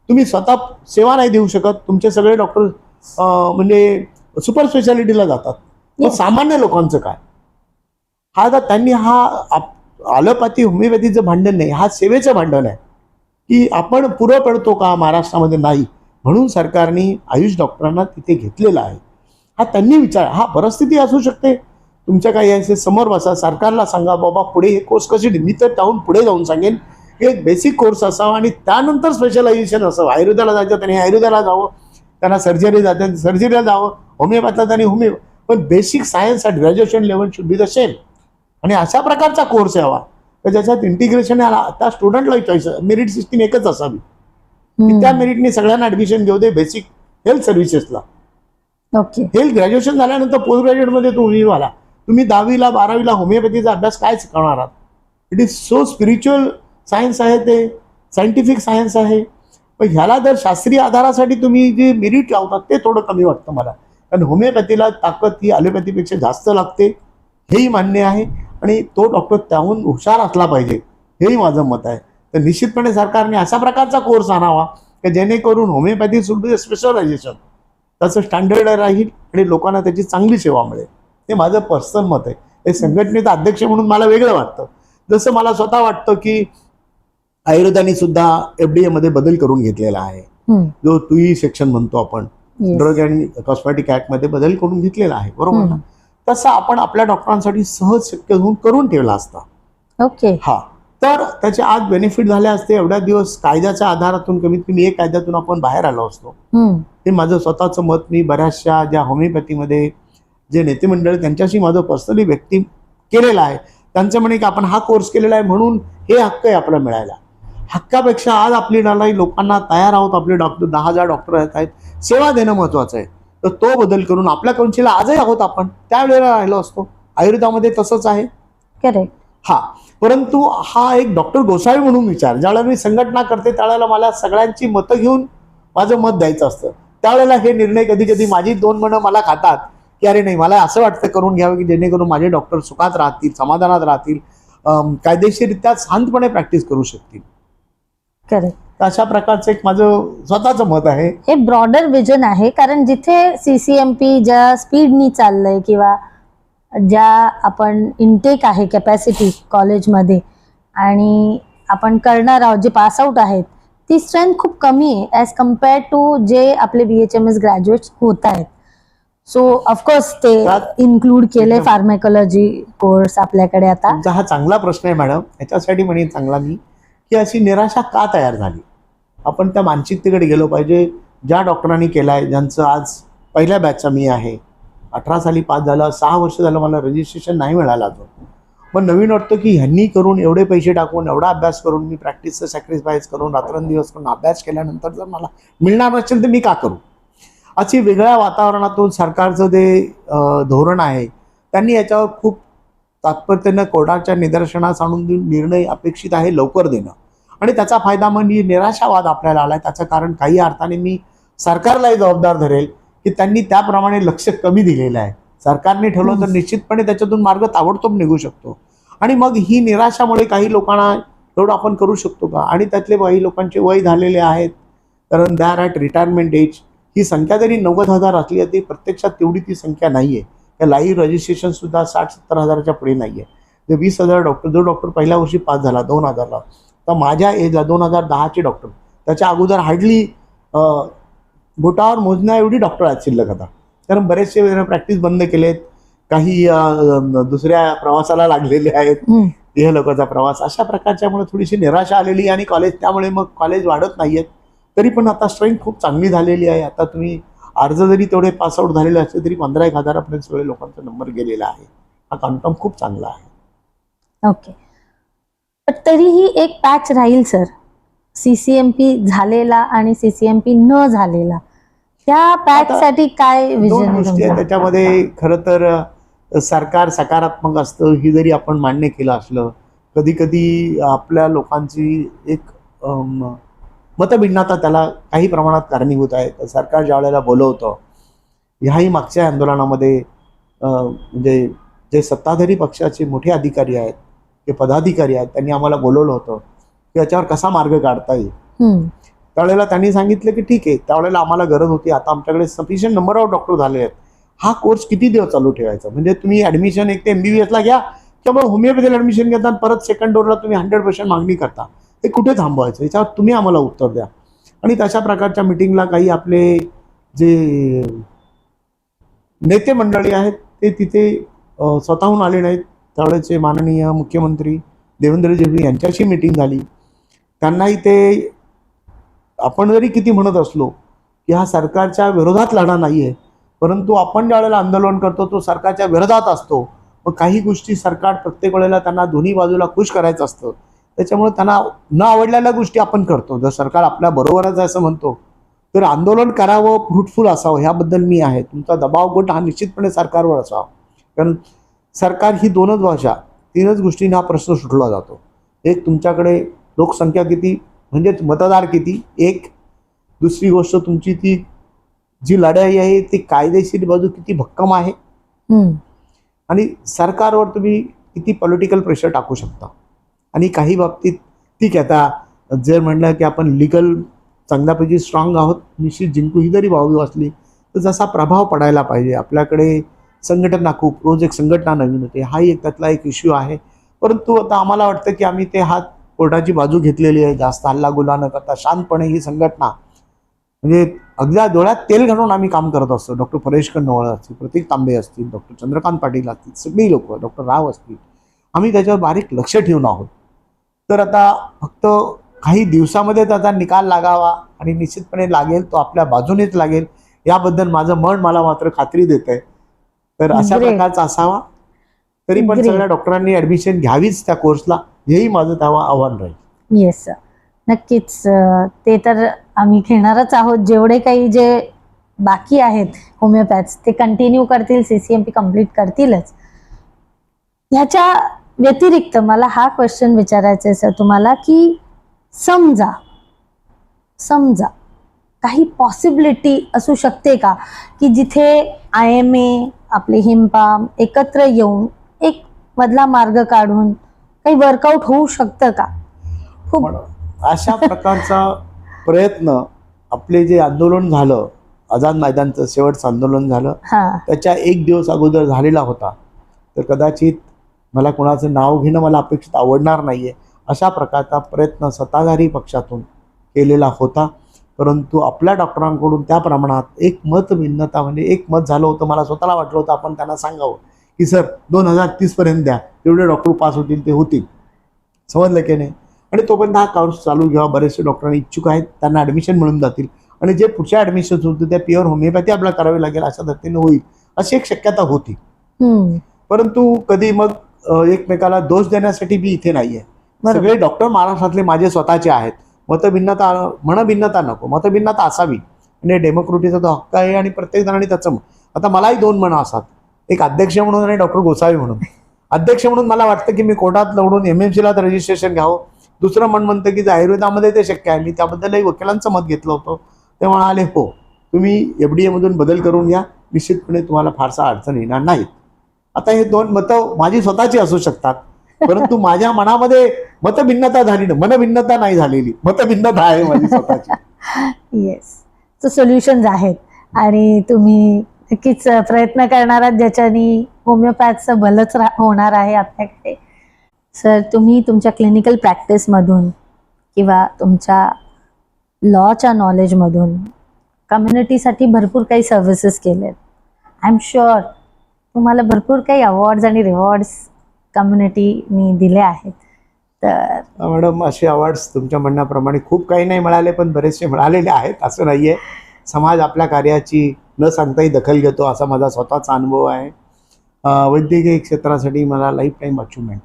तुम्ही स्वतः सेवा नाही देऊ शकत. तुमचे सगळे डॉक्टर म्हणजे सुपर स्पेशालिटीला जातात. मग सामान्य लोकांचं काय? हा त्यांनी ॲलोपॅथी होमिओपॅथीचं भांडण नाही, हा सेवेचं भांडण आहे की आपण पुरं पडतो का महाराष्ट्रामध्ये? नाही. म्हणून सरकारने आयुष डॉक्टरांना तिथे घेतलेला आहे. हा त्यांनी विचार, हा परिस्थिती असू शकते तुमच्या काही असे समोर बसा, सरकारला सांगा बाबा पुढे हे कोर्स कसे. मी तर त्याहून पुढे जाऊन सांगेन की एक बेसिक कोर्स असावा आणि त्यानंतर स्पेशलायझेशन असावं. आयुर्वेदाला जायचं त्यांनी आयुर्वेदाला जावं, त्यांना सर्जरी जाते सर्जरीला जावं, होमिओपॅथला त्यांनी पण basic science at graduation level should be the same. आणि अशा प्रकारचा कोर्स यावा तर ज्याच्यात इंटिग्रेशन आला. आता स्टुडंटला चॉईस, मेरिट सिस्टीम एकच असावी की त्या मेरिटने सगळ्यांना ॲडमिशन घेऊ दे बेसिक हेल्थ सर्व्हिसेसला. ओके. हेल्थ ग्रॅज्युएशन झाल्यानंतर पोस्ट ग्रॅज्युएटमध्ये तुम्ही 10वीला 12वीला होमिओपॅथीचा अभ्यास काय शिकवणार आहात? It is so spiritual science आहे, ते सायंटिफिक सायन्स आहे. पण ह्याला जर शास्त्रीय आधारासाठी तुम्ही जे मेरिट लावतात ते थोडं कमी वाटतं मला. कारण होमिओपॅथीला ताकद ही ॲलोपॅथीपेक्षा जास्त लागते, हेही मान्य आहे. आणि तो डॉक्टर त्याहून हुशार असला पाहिजे, हेही माझं मत आहे. तर निश्चितपणे सरकारने अशा प्रकारचा कोर्स आणावा की जेणेकरून होमिओपॅथी सुद्धा स्पेशलायझेशन त्याचं स्टँडर्ड राहील आणि लोकांना त्याची चांगली सेवा मिळेल. हे माझं पर्सनल मत आहे. हे संघटनेचा अध्यक्ष म्हणून मला वेगळं वाटतं. जसं मला स्वतः वाटतं की आयुर्वेदाने सुद्धा FDA मध्ये बदल करून घेतलेला आहे, जो 2E सेक्शन म्हणतो आपण, ड्रग अँड कॉस्मेटिक ऍक्टमध्ये बदल करून घेतलेला आहे. बरोबर ना? तसं आपण आपल्या डॉक्टरांसाठी सहज शक्य होऊन करून ठेवला असता. ओके. हा, तर त्याचे आज बेनिफिट झाले असते. एवढ्या दिवस कायद्याच्या आधारातून कमीत कमी एक कायद्यातून आपण बाहेर आलो असतो. हे माझं स्वतःचं मत. मी बऱ्याचशा ज्या होमिओपॅथीमध्ये जे नेते मंडळ त्यांच्याशी माझं पर्सनली व्यक्ती केलेलं आहे. त्यांचं म्हणे की आपण हा कोर्स केलेला आहे म्हणून हे हक्क आहे आपल्याला मिळायला. हक्कापेक्षा आज आपली लढाई लोकांना तयार आहोत. आपले डॉक्टर 10,000 डॉक्टर आहेत, सेवा देणं महत्वाचं आहे. तर तो बदल करून आपल्या कौन्सिलला आजही आहोत आपण, त्यावेळेला राहिलो असतो. आयुर्वेदामध्ये तसंच आहे. करेक्ट. हा, परंतु हा एक डॉक्टर गोसावी म्हणून विचार, ज्यावेळेला मी संघटना करते त्यावेळेला मला सगळ्यांची मतं घेऊन माझं मत द्यायचं असतं. त्यावेळेला हे निर्णय कधी कधी माझी 2 मनं मला खातात की अरे नाही, मला असं वाटतं करून घ्यावं की जेणेकरून माझे डॉक्टर सुखात राहतील, समाधानात राहतील, कायदेशीररित्या शांतपणे प्रॅक्टिस करू शकतील. करेक्ट. अशा प्रकारचं एक माझं स्वतःचं मत आहे. हे ब्रॉडर विजन आहे, कारण जिथे CCMP ज्या स्पीडनी चाललंय किंवा ज्या आपण इनटेक आहे कॅपॅसिटी कॉलेजमध्ये आणि आपण करणार आहोत जे पास आउट आहेत, ती स्ट्रेंथ खूप कमी आहे ॲज कम्पेअर्ड टू जे आपले BHMS ग्रॅज्युएट्स होत आहेत. सो ऑफकोर्स ते इन्क्लूड केले फार्मॅकोलॉजी कोर्स आपल्याकडे आता. तुमचा हा चांगला प्रश्न आहे मॅडम. याच्यासाठी म्हणेन चांगला मी की अशी निराशा का तयार झाली. आपण त्या मानसिकतेकडे गेलो पाहिजे. ज्या डॉक्टरांनी केलाय, ज्यांचं आज पहिल्या बॅचचा मी आहे, 18 साली पास झालं, 6 वर्ष झालं मला रजिस्ट्रेशन नाही मिळालं अजून. पण नवीन वाटतं की ह्यांनी करून एवढे पैसे टाकून एवढा अभ्यास करून मी प्रॅक्टिसचं सॅक्रिफाईस करून रात्रंदिवस करून अभ्यास केल्यानंतर जर मला मिळणार नसेल तर मी का करू. अशी वेगळ्या वातावरणातून सरकारचं जे धोरण आहे त्यांनी याच्यावर खूप तात्पर्यानं कोर्टाच्या निदर्शनास आणून देऊन निर्णय अपेक्षित आहे लवकर देणं, आणि त्याचा फायदा म्हणजे निराशावाद आपल्याला आलाय. त्याचं कारण काही अर्थाने मी सरकारलाही जबाबदार धरेल की त्यांनी त्याप्रमाणे लक्ष कमी दिलेलं आहे. सरकारने ठेवलं तर निश्चितपणे त्याच्यातून मार्ग ताबडतोब निघू शकतो. आणि मग ही निराशामुळे काही लोकांना एवढं आपण करू शकतो का. आणि त्यातले काही लोकांचे वय झालेले आहेत, कारण they are at retirement age. ही संख्या जरी 90,000 असली तरी प्रत्यक्षात तेवढी ती संख्या नाही आहे. त्या लाईव्ह रजिस्ट्रेशन सुद्धा 60-70 हजाराच्या पुढे नाही आहे. जे 20,000 डॉक्टर, जो डॉक्टर पहिल्या वर्षी पास झाला 2000ला, तर माझ्या एजला 2010चे डॉक्टर, त्याच्या अगोदर हार्डली बोटावर मोजण्या एवढी डॉक्टर आहेत शिल्लक आता. कारण बरेचसे प्रॅक्टिस बंद केलेत, काही दुसऱ्या प्रवासाला लागलेले आहेत, इहलोकाचा प्रवास. अशा प्रकारच्यामुळे थोडीशी निराशा आलेली आणि त्यामुळे मग कॉलेज वाढत नाहीयेत. तरी पण आता स्ट्रेंथ खूप चांगली झालेली आहे. आता तुम्ही अर्ज जरी तेवढे पासआउट झालेले असले तरी 15-1 हजारापर्यंत सगळे लोकांचा नंबर गेलेला आहे. हा कॉन्फर्म खूप चांगला आहे. ओके. पण तरीही एक पॅच राहील सर, CCMP झालेला आणि CCMP न झालेला. त्या पॅच साठी काय दोन विजन गोष्टी आहेत त्याच्यामध्ये. खरं तर सरकार सकारात्मक असतं ही जरी आपण मान्य केलं असलं, कधी कधी आपल्या लोकांची एक मतभिन्नता त्याला काही प्रमाणात कारणीभूत आहे. तर सरकार ज्या वेळेला बोलवतं, ह्याही मागच्या आंदोलनामध्ये म्हणजे जे सत्ताधारी पक्षाचे मोठे अधिकारी आहेत, जे पदाधिकारी आहेत, त्यांनी आम्हाला बोलवलं होतं की याच्यावर कसा मार्ग काढता येईल. त्यावेळेला त्यांनी सांगितलं की ठीक आहे, त्यावेळेला आम्हाला गरज होती, आता आमच्याकडे सफिशियंट नंबर ऑफ डॉक्टर झाले आहेत, हा कोर्स किती दिवस चालू ठेवायचा. म्हणजे तुम्ही ॲडमिशन एक ते MBBSला घ्या किंवा होमिओपॅथीला ॲडमिशन घेता, परत सेकंड डोरला तुम्ही 100% मागणी करता, ते कुठे थांबवायचं याच्यावर तुम्ही आम्हाला उत्तर द्या. आणि तशा प्रकारच्या मिटिंगला काही आपले जे नेते मंडळी आहेत ते तिथे स्वतःहून आले नाहीत. त्यावेळेचे माननीय मुख्यमंत्री देवेंद्रजी यांच्याशी मिटिंग झाली. त्यांनाही ते आपण जरी किती म्हणत असलो की हा सरकारच्या विरोधात लढा नाही आहे, परंतु आपण ज्या वेळेला आंदोलन करतो तो सरकारच्या विरोधात असतो. मग काही गोष्टी सरकार प्रत्येक वेळेला त्यांना दोन्ही बाजूला खुश करायचं असतं, त्याच्यामुळे त्यांना न आवडलेल्या गोष्टी आपण करतो. जर सरकार आपल्या बरोबरच आहे असं म्हणतो तर आंदोलन करावं, फ्रुटफुल असावं, ह्याबद्दल मी आहे. तुमचा दबाव गट हा निश्चितपणे सरकारवर असावा, कारण सरकार ही 2च भाषा, 3च गोष्टींना हा प्रश्न सुटला जातो. एक, तुमच्याकडे लोकसंख्या किती म्हणजेच मतदार किती, एक. दुसरी गोष्ट तुमची ती जी लढाई आहे ती कायदेशीर बाजू किती भक्कम आहे, आणि सरकारवर तुम्ही किती पॉलिटिकल प्रेशर टाकू शकता. आणि काही बाबतीत ठीक आहे, आता जर म्हणलं की आपण लिगल चांगल्यापैकी स्ट्रॉंग आहोत, निश्चित जिंकू ही जरी भावना असली तर जसा प्रभाव पडायला पाहिजे. आपल्याकडे संघटना खूप, रोज एक संघटना नवीन होते, हाही एक त्यातला एक इश्यू आहे. परंतु आता आम्हाला वाटतं की आम्ही ते हात कोर्टाची बाजू घेतलेली आहे. जास्त हल्लागुल्ला न करता शांतपणे ही संघटना, म्हणजे अगदी डोळ्यात तेल घालून आम्ही काम करत असतो. डॉक्टर परेश कन्नवळ असतील, प्रतीक तांबे असतील, डॉक्टर चंद्रकांत पाटील असतील, सगळी लोक, डॉक्टर राव असतील, आम्ही त्याच्यावर बारीक लक्ष ठेवून आहोत. तर आता फक्त काही दिवसामध्ये त्याचा निकाल लागावा आणि निश्चितपणे लागेल, तो आपल्या बाजूनेच लागेल याबद्दल माझं मन मला मात्र खात्री देत आहे. तर अशा Great. प्रकारचा असावा. तरी पण Great. सगळ्या डॉक्टरांनी ऍडमिशन घ्यावीच त्या कोर्सला, हेही माझं तेव्हा आव्हान राहील. येस सर, नक्कीच. ते तर आम्ही घेणारच आहोत. जेवढे काही जे बाकी आहेत होमिओपॅथ्स ते कंटिन्यू करतील, CCMP कम्प्लीट करतीलच. ह्याच्या व्यतिरिक्त मला हा क्वेश्चन विचारायचा आहे सर तुम्हाला, की समजा समजा काही पॉसिबिलिटी असू शकते का, की जिथे IMA आपले हिमपाम एकत्र येऊन एक मधला मार्ग काढून काही वर्कआउट होऊ शकतं का? खूप पण अशा प्रकारचा प्रयत्न, आपले जे आंदोलन झालं, आझाद मैदानचं शेवटचं आंदोलन झालं, हा त्याच्या एक दिवस अगोदर झालेला होता. तर कदाचित मला कोणाचं नाव घेणं मला अपेक्षित आवडणार नाहीये. अशा प्रकारचा प्रयत्न सत्ताधारी पक्षातून केलेला होता. परंतु आपल्या डॉक्टरांकडून त्या प्रमाणात एक मत भिन्नता, म्हणजे एक मत झालं होतं. मला स्वतःला वाटलं होतं आपण त्यांना सांगावं की सर 2030 पर्यंत द्या, तेवढे डॉक्टर पास होतील ते होतील. समजलं की नाही? आणि तोपर्यंत हा कोर्स चालू घ्यावा. बरेचसे डॉक्टरांनी इच्छुक आहेत, त्यांना ॲडमिशन मिळून जातील आणि जे पुढच्या ॲडमिशन होते त्या प्युअर होमिओपॅथी आपल्याला करावी लागेल अशा पद्धतीने होईल, अशी एक शक्यता होती. परंतु कधी मग एकमेकाला दोष देण्यासाठी मी इथे नाहीये. बरोबर. सगळे डॉक्टर महाराष्ट्रातले माझे स्वतःचे आहेत. मतभिन्नता, मनभिन्नता नको, मतभिन्नता असावी आणि डेमोक्रेसीचा तो हक्क आहे आणि प्रत्येक जणांनी त्याचं आता मलाही दोन मनं असतात, एक अध्यक्ष म्हणून आणि डॉक्टर गोसावी म्हणून. अध्यक्ष म्हणून मला वाटतं की मी कोर्टात लढून MMCला रजिस्ट्रेशन घ्यावं. दुसरं मन म्हणतं की आयुर्वेदामध्ये ते शक्य आहे. मी त्याबद्दलही वकिलांचं मत घेतलं होतं. ते म्हणाले हो, तुम्ही FDA मधून बदल करून घ्या, निश्चितपणे तुम्हाला फारसा अडचण येणार नाही. आता हे दोन मतं माझी स्वतःची असू शकतात, परंतु माझ्या मनामध्ये मतभिन्नता झाली ना, मनभिन्नता नाही झालेली, मतभिन्नता आहे माझी स्वतःची. येस, तर सोल्युशन्स आहेत आणि तुम्ही नक्कीच प्रयत्न करणार आहात ज्याच्यानी होमिओपॅथचं भलंच होणार आहे आपल्याकडे. सर, तुम्ही तुमच्या क्लिनिकल प्रॅक्टिसमधून किंवा तुमच्या लॉच्या नॉलेजमधून कम्युनिटीसाठी भरपूर काही सर्व्हिसेस केलेत. आय एम शुअर तुम्हाला भरपूर काही अवॉर्ड्स आणि रिवॉर्ड्स कम्युनिटीनी दिले आहेत. तर मॅडम, असे अवॉर्ड्स तुमच्या म्हणण्याप्रमाणे खूप काही नाही मिळाले, पण बरेचसे मिळालेले आहेत. असं नाही आहे. समाज आपल्या कार्याची न सांगताही दखल घेतो, असा माझा स्वतःचा अनुभव आहे. वैद्यकीय क्षेत्रासाठी मला लाईफ टाईम अचिव्हमेंट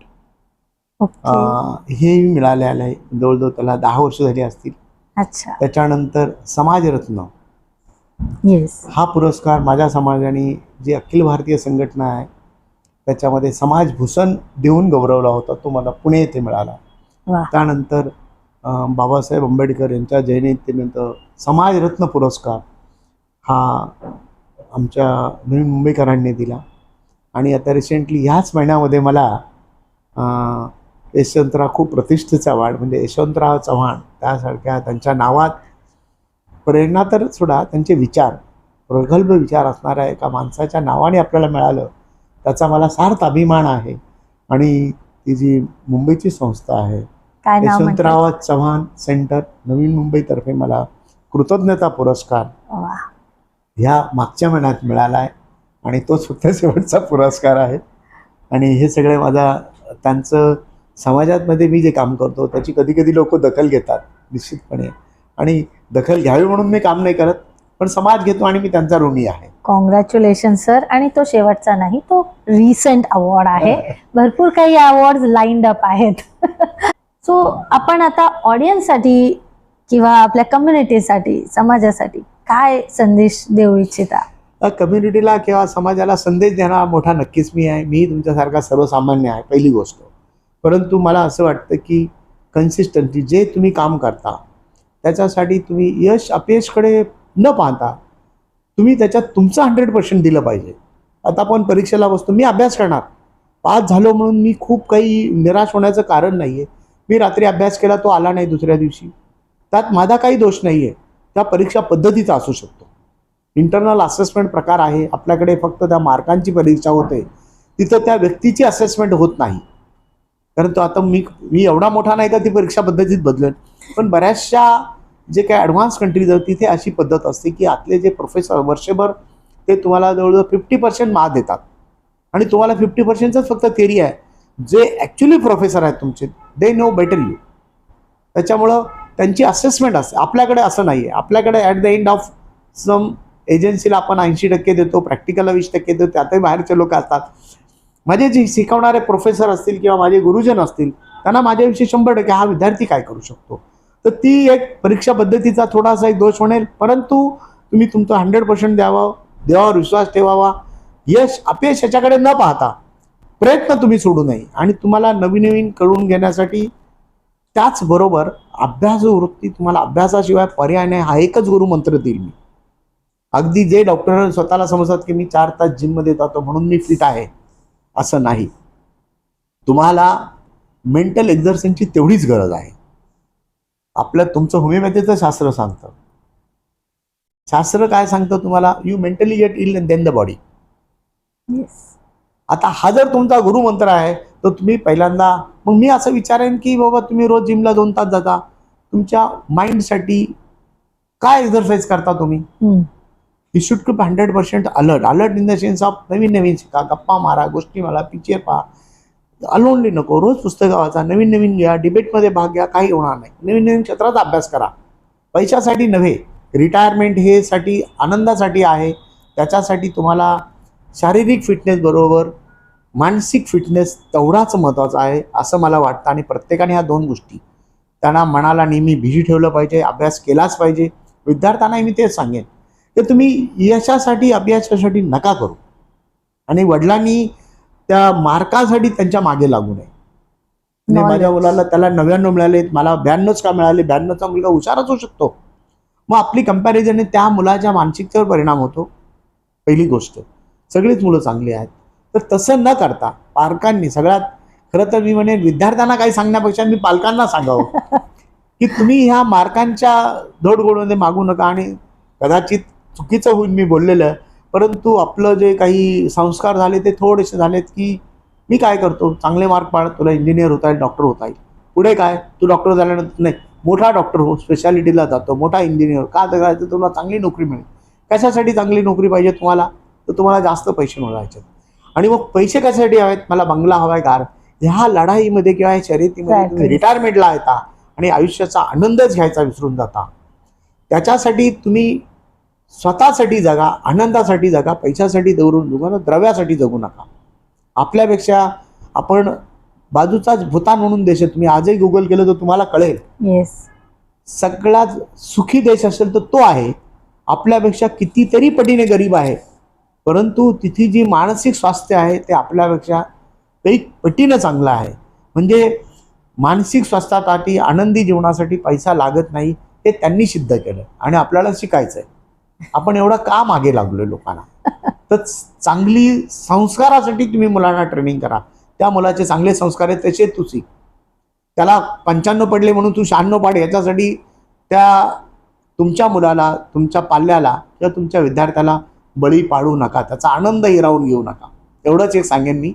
हे मिळालेलं आहे. जवळजवळ त्याला 10 वर्ष झाली असतील. अच्छा. त्याच्यानंतर समाजरत्न येस, हा पुरस्कार माझ्या समाजाने, जी अखिल भारतीय संघटना आहे त्याच्यामध्ये समाजभूषण देऊन गौरवला होता, तो मला पुणे येथे मिळाला. वा. त्यानंतर बाबासाहेब आंबेडकर यांच्या जयंतीनिमित्त समाजरत्न पुरस्कार हा आमच्या नवी मुंबईकरांनी दिला. आणि आता रिसेंटली ह्याच महिन्यामध्ये मला यशवंतराव, खूप प्रतिष्ठेचा अवॉर्ड, म्हणजे यशवंतराव चव्हाण त्यासारख्या त्यांच्या नावात प्रेरणा तर सोडा, त्यांचे विचार, प्रगल्भ विचार असणाऱ्या एका माणसाच्या नावाने आपल्याला मिळालं, त्याचा मला सार्थ अभिमान आहे. आणि ती जी मुंबईची संस्था आहे काय नाव म्हणतात? यशवंतराव चव्हाण सेंटर नवीन मुंबईतर्फे मला कृतज्ञता पुरस्कार वा. ह्या मागच्या महिन्यात मिळाला आहे आणि तोच फक्त शेवटचा पुरस्कार आहे. आणि हे सगळे माझा त्यांचं समाजामध्ये मी जे काम करतो त्याची कधी कधी लोक दखल घेतात निश्चितपणे, आणि दखल घ्यावी म्हणून मी काम नाही करत, पण समाज घेतो आणि मी त्यांचा ऋणी आहे. Congratulation sir. आणि तो शेवटचा नाही, तो रिसेंट अवॉर्ड आहे. भरपूर काही अवॉर्ड लाईन्ड अप आहेत. सो आपण आता ऑडियन्ससाठी किंवा आपल्या कम्युनिटीसाठी, समाजासाठी काय संदेश देऊ इच्छिता? कम्युनिटीला किंवा समाजाला संदेश देणारा मोठा नक्कीच मी आहे. मी तुमच्यासारखा सर्वसामान्य आहे, पहिली गोष्ट. परंतु मला असं वाटतं की कन्सिस्टन्सी, जे तुम्ही काम करता त्याच्यासाठी तुम्ही यश अपयशकडे न पाहता तुम्ही त्याच्यात तुमचं 100% दिलं पाहिजे. आता आपण परीक्षेला बसतो, मी अभ्यास करणार, पास झालो म्हणून मी खूप काही निराश होण्याचं कारण नाही आहे. मी रात्री अभ्यास केला, तो आला नाही दुसऱ्या दिवशी, त्यात माझा काही दोष नाही आहे. त्या परीक्षा पद्धतीचा असू शकतो. इंटरनल असेसमेंट प्रकार आहे आपल्याकडे, फक्त त्या मार्कांची परीक्षा होते, तिथं त्या व्यक्तीची असेसमेंट होत नाही. कारण तो आता मी एवढा मोठा नाही का ती परीक्षा पद्धतीत बदलेल, पण बऱ्याचशा जे काही ॲडव्हान्स कंट्रीज आहेत तिथे अशी पद्धत असते की आतले जे प्रोफेसर वर्षभर ते तुम्हाला जवळजवळ 50% मार्क देतात आणि तुम्हाला 50%च फक्त थिअरी आहे. जे ॲक्च्युली प्रोफेसर आहेत तुमचे दे नो बेटर यू. त्याच्यामुळं त्यांची असेसमेंट असते. आपल्याकडे असं नाही आहे. आपल्याकडे at the end of some एजन्सीला आपण 80% देतो, प्रॅक्टिकलला 20% देतो, त्यातही बाहेरचे लोक असतात. माझे जे शिकवणारे प्रोफेसर असतील किंवा माझे गुरुजन असतील त्यांना माझ्याविषयी 100% हा विद्यार्थी काय करू शकतो. तर ती एक परीक्षा पद्धतीचा थोडासा एक दोष म्हणेल, परंतु तुम्ही तुमचं 100% द्यावं, देवावर विश्वास ठेवावा. यश अपयश याच्याकडे न पाहता प्रयत्न तुम्ही सोडू नये. आणि तुम्हाला नवीन नवीन कळून घेण्यासाठी त्याचबरोबर अभ्यास वृत्ती, तुम्हाला अभ्यासाशिवाय पर्याय नाही हा एकच गुरुमंत्र देईल मी. अगदी जे डॉक्टर स्वतःला समजतात की मी 4 तास जिममध्ये जातो म्हणून मी फिट आहे, असं नाही. तुम्हाला मेंटल एक्झर्शनची तेवढीच गरज आहे. आपलं तुमचं होमिओपॅथीचं शास्त्र सांगतं. शास्त्र काय सांगतं तुम्हाला? You mentally get ill and then the body. आता हा जर तुमचा गुरुमंत्र आहे तर तुम्ही पहिल्यांदा, मग मी असं विचारेन की बाबा तुम्ही रोज जिमला 2 तास जाता, तुमच्या माइंडसाठी काय एक्झरसाइज करता तुम्ही? You should keep 100% alert. Alert in the sense of नवीन नवीन शिका, गप्पा मारा, गोष्टी मला, पिक्चर पहा, अलोनली नको, रोज पुस्तकं वाचा, नवीन नवीन घ्या, डिबेटमध्ये भाग घ्या, काही होणार नाही. नवीन नवीन क्षेत्राचा अभ्यास करा. पैशासाठी नव्हे. रिटायरमेंट हे साठी आनंदासाठी आहे. त्याच्यासाठी तुम्हाला शारीरिक फिटनेस बरोबर मानसिक फिटनेस तेवढाच महत्त्वाचा आहे असं मला वाटतं. आणि प्रत्येकाने ह्या 2 गोष्टी त्यांना मनाला नेहमी बिझी ठेवलं पाहिजे, अभ्यास केलाच पाहिजे. विद्यार्थ्यांनाही मी तेच सांगेन की तुम्ही यशासाठी अभ्यासासाठी नका करू आणि वडिलांनी त्या मार्कासाठी त्यांच्या मागे लागू नये. म्हणजे माझ्या मुलाला त्याला 99 मिळाले, मला 92च का मिळाले? 92चा मुलगा हुशारच होऊ शकतो. मग आपली कंपॅरिझनने त्या मुलाच्या मानसिकतेवर परिणाम होतो. पहिली गोष्ट, सगळीच मुलं चांगली आहेत. तर तसं न करता पालकांनी सगळ्यात, खरं तर मी म्हणेन विद्यार्थ्यांना काही सांगण्यापेक्षा मी पालकांना सांगावं की तुम्ही ह्या मार्कांच्या धोडगोडमध्ये मागू नका. आणि कदाचित चुकीचं होईल मी बोललेलं, परंतु आपलं जे काही संस्कार झाले ते थोडेसे झालेत की मी काय करतो, चांगले मार्क पाड, तुला इंजिनियर होता येईल, डॉक्टर होता येईल. पुढे काय, तू डॉक्टर झाल्यानंतर नाही, मोठा डॉक्टर हो, स्पेशालिटीला जातो, मोठा इंजिनियर का करायचं, तुला चांगली नोकरी मिळेल. कशासाठी चांगली नोकरी पाहिजे तुम्हाला? तर तुम्हाला जास्त पैसे मिळवायचे. आणि मग पैसे कशासाठी हवेत? मला बंगला हवाय, कार. ह्या लढाईमध्ये किंवा ह्या शर्यतीमध्ये तुम्ही रिटायरमेंटला येता आणि आयुष्याचा आनंदच घ्यायचा विसरून जाता. त्याच्यासाठी तुम्ही स्वतःसाठी जगा, आनंदासाठी जगा, पैशासाठी दौरून जगू, द्रव्यासाठी जगू नका. आपल्यापेक्षा आपण बाजूचाच भूतान म्हणून देश आहे. तुम्ही आजही गुगल केलं तर तुम्हाला कळेल. सगळ्यात सुखी देश असेल तर तो आहे. आपल्यापेक्षा कितीतरी पटीने गरीब आहे, परंतु तिथे जी मानसिक स्वास्थ्य आहे ते आपल्यापेक्षा काही पटीनं चांगलं आहे. म्हणजे मानसिक स्वास्थ्यासाठी, आनंदी जीवनासाठी पैसा लागत नाही हे त्यांनी सिद्ध केलं. आणि आपल्याला शिकायचं आहे. आपण एवढं का मागे लागलोय लोकांना? तर चांगली संस्कारासाठी तुम्ही मुलांना ट्रेनिंग करा. त्या मुलाचे चांगले संस्कार आहेत तसे तू शिक. त्याला 95 पडले म्हणून तू 96 पाड, याच्यासाठी त्या तुमच्या मुलाला, तुमच्या पाल्याला किंवा तुमच्या विद्यार्थ्याला बळी पाडू नका. त्याचा आनंद हिरावून घेऊ नका. एवढंच एक सांगेन मी.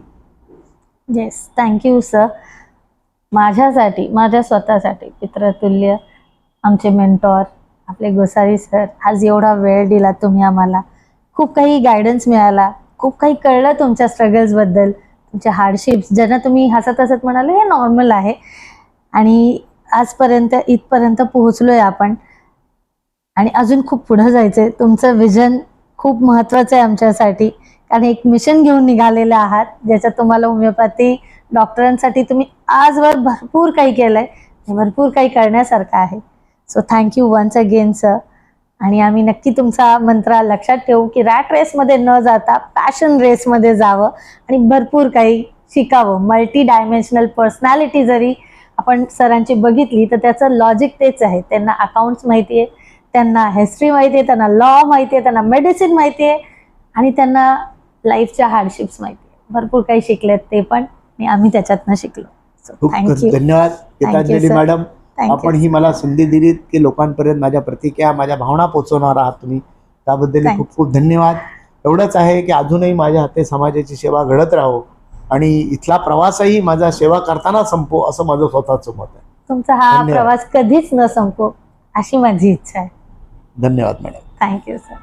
Yes, thank you sir. माझ्यासाठी, माझ्या स्वतःसाठी पितृतुल्य आमचे मेंटॉर आपले गोसावी सर, आज एवढा वेळ दिला तुम्ही आम्हाला. खूप काही गायडन्स मिळाला, खूप काही कळलं तुमच्या स्ट्रगल्सबद्दल, तुमच्या हार्डशिप्स, ज्यांना तुम्ही हसत हसत म्हणाले हे नॉर्मल आहे. आणि आजपर्यंत इथपर्यंत पोहोचलोय आपण. आणि अजून खूप पुढं जायचं आहे. तुमचं विजन खूप महत्त्वाचं आहे आमच्यासाठी, कारण एक मिशन घेऊन निघालेलं आहात ज्याच्यात तुम्हाला होमिओपॅथी डॉक्टरांसाठी तुम्ही आजवर भरपूर काही केलं आहे, भरपूर काही करण्यासारखं आहे. So thank you once again sir. आणि आम्ही नक्की तुमचा मंत्र लक्षात ठेवू की रॅट रेसमध्ये न जाता पॅशन रेसमध्ये जावं आणि भरपूर काही शिकावं. मल्टी डायमेन्शनल पर्सनॅलिटी जरी आपण सरांची बघितली तर त्याचं लॉजिक तेच आहे. त्यांना अकाउंट्स माहिती आहे, त्यांना हिस्ट्री माहिती आहे, त्यांना लॉ माहिती आहे, त्यांना मेडिसिन माहिती आहे आणि त्यांना लाईफच्या हार्डशिप्स माहिती आहे. भरपूर काही शिकलेत ते पण, आणि आम्ही त्याच्यातनं शिकलो. खूप धन्यवाद गीतांजली मॅडम. आपण ही मला संधी दिलीत की लोकांपर्यंत माझ्या प्रतिक्रिया, माझ्या भावना पोहोचवणार आहात तुम्ही, त्याबद्दल खूप खूप धन्यवाद. एवढंच आहे की अजूनही माझ्या हाते समाजाची सेवा घडत राहो आणि इथला प्रवासही माझा सेवा करताना संपो, असं माझं स्वतःचं मत आहे. तुमचा हा प्रवास कधीच न संपो अशी माझी इच्छा आहे. धन्यवाद मॅडम. Thank you sir.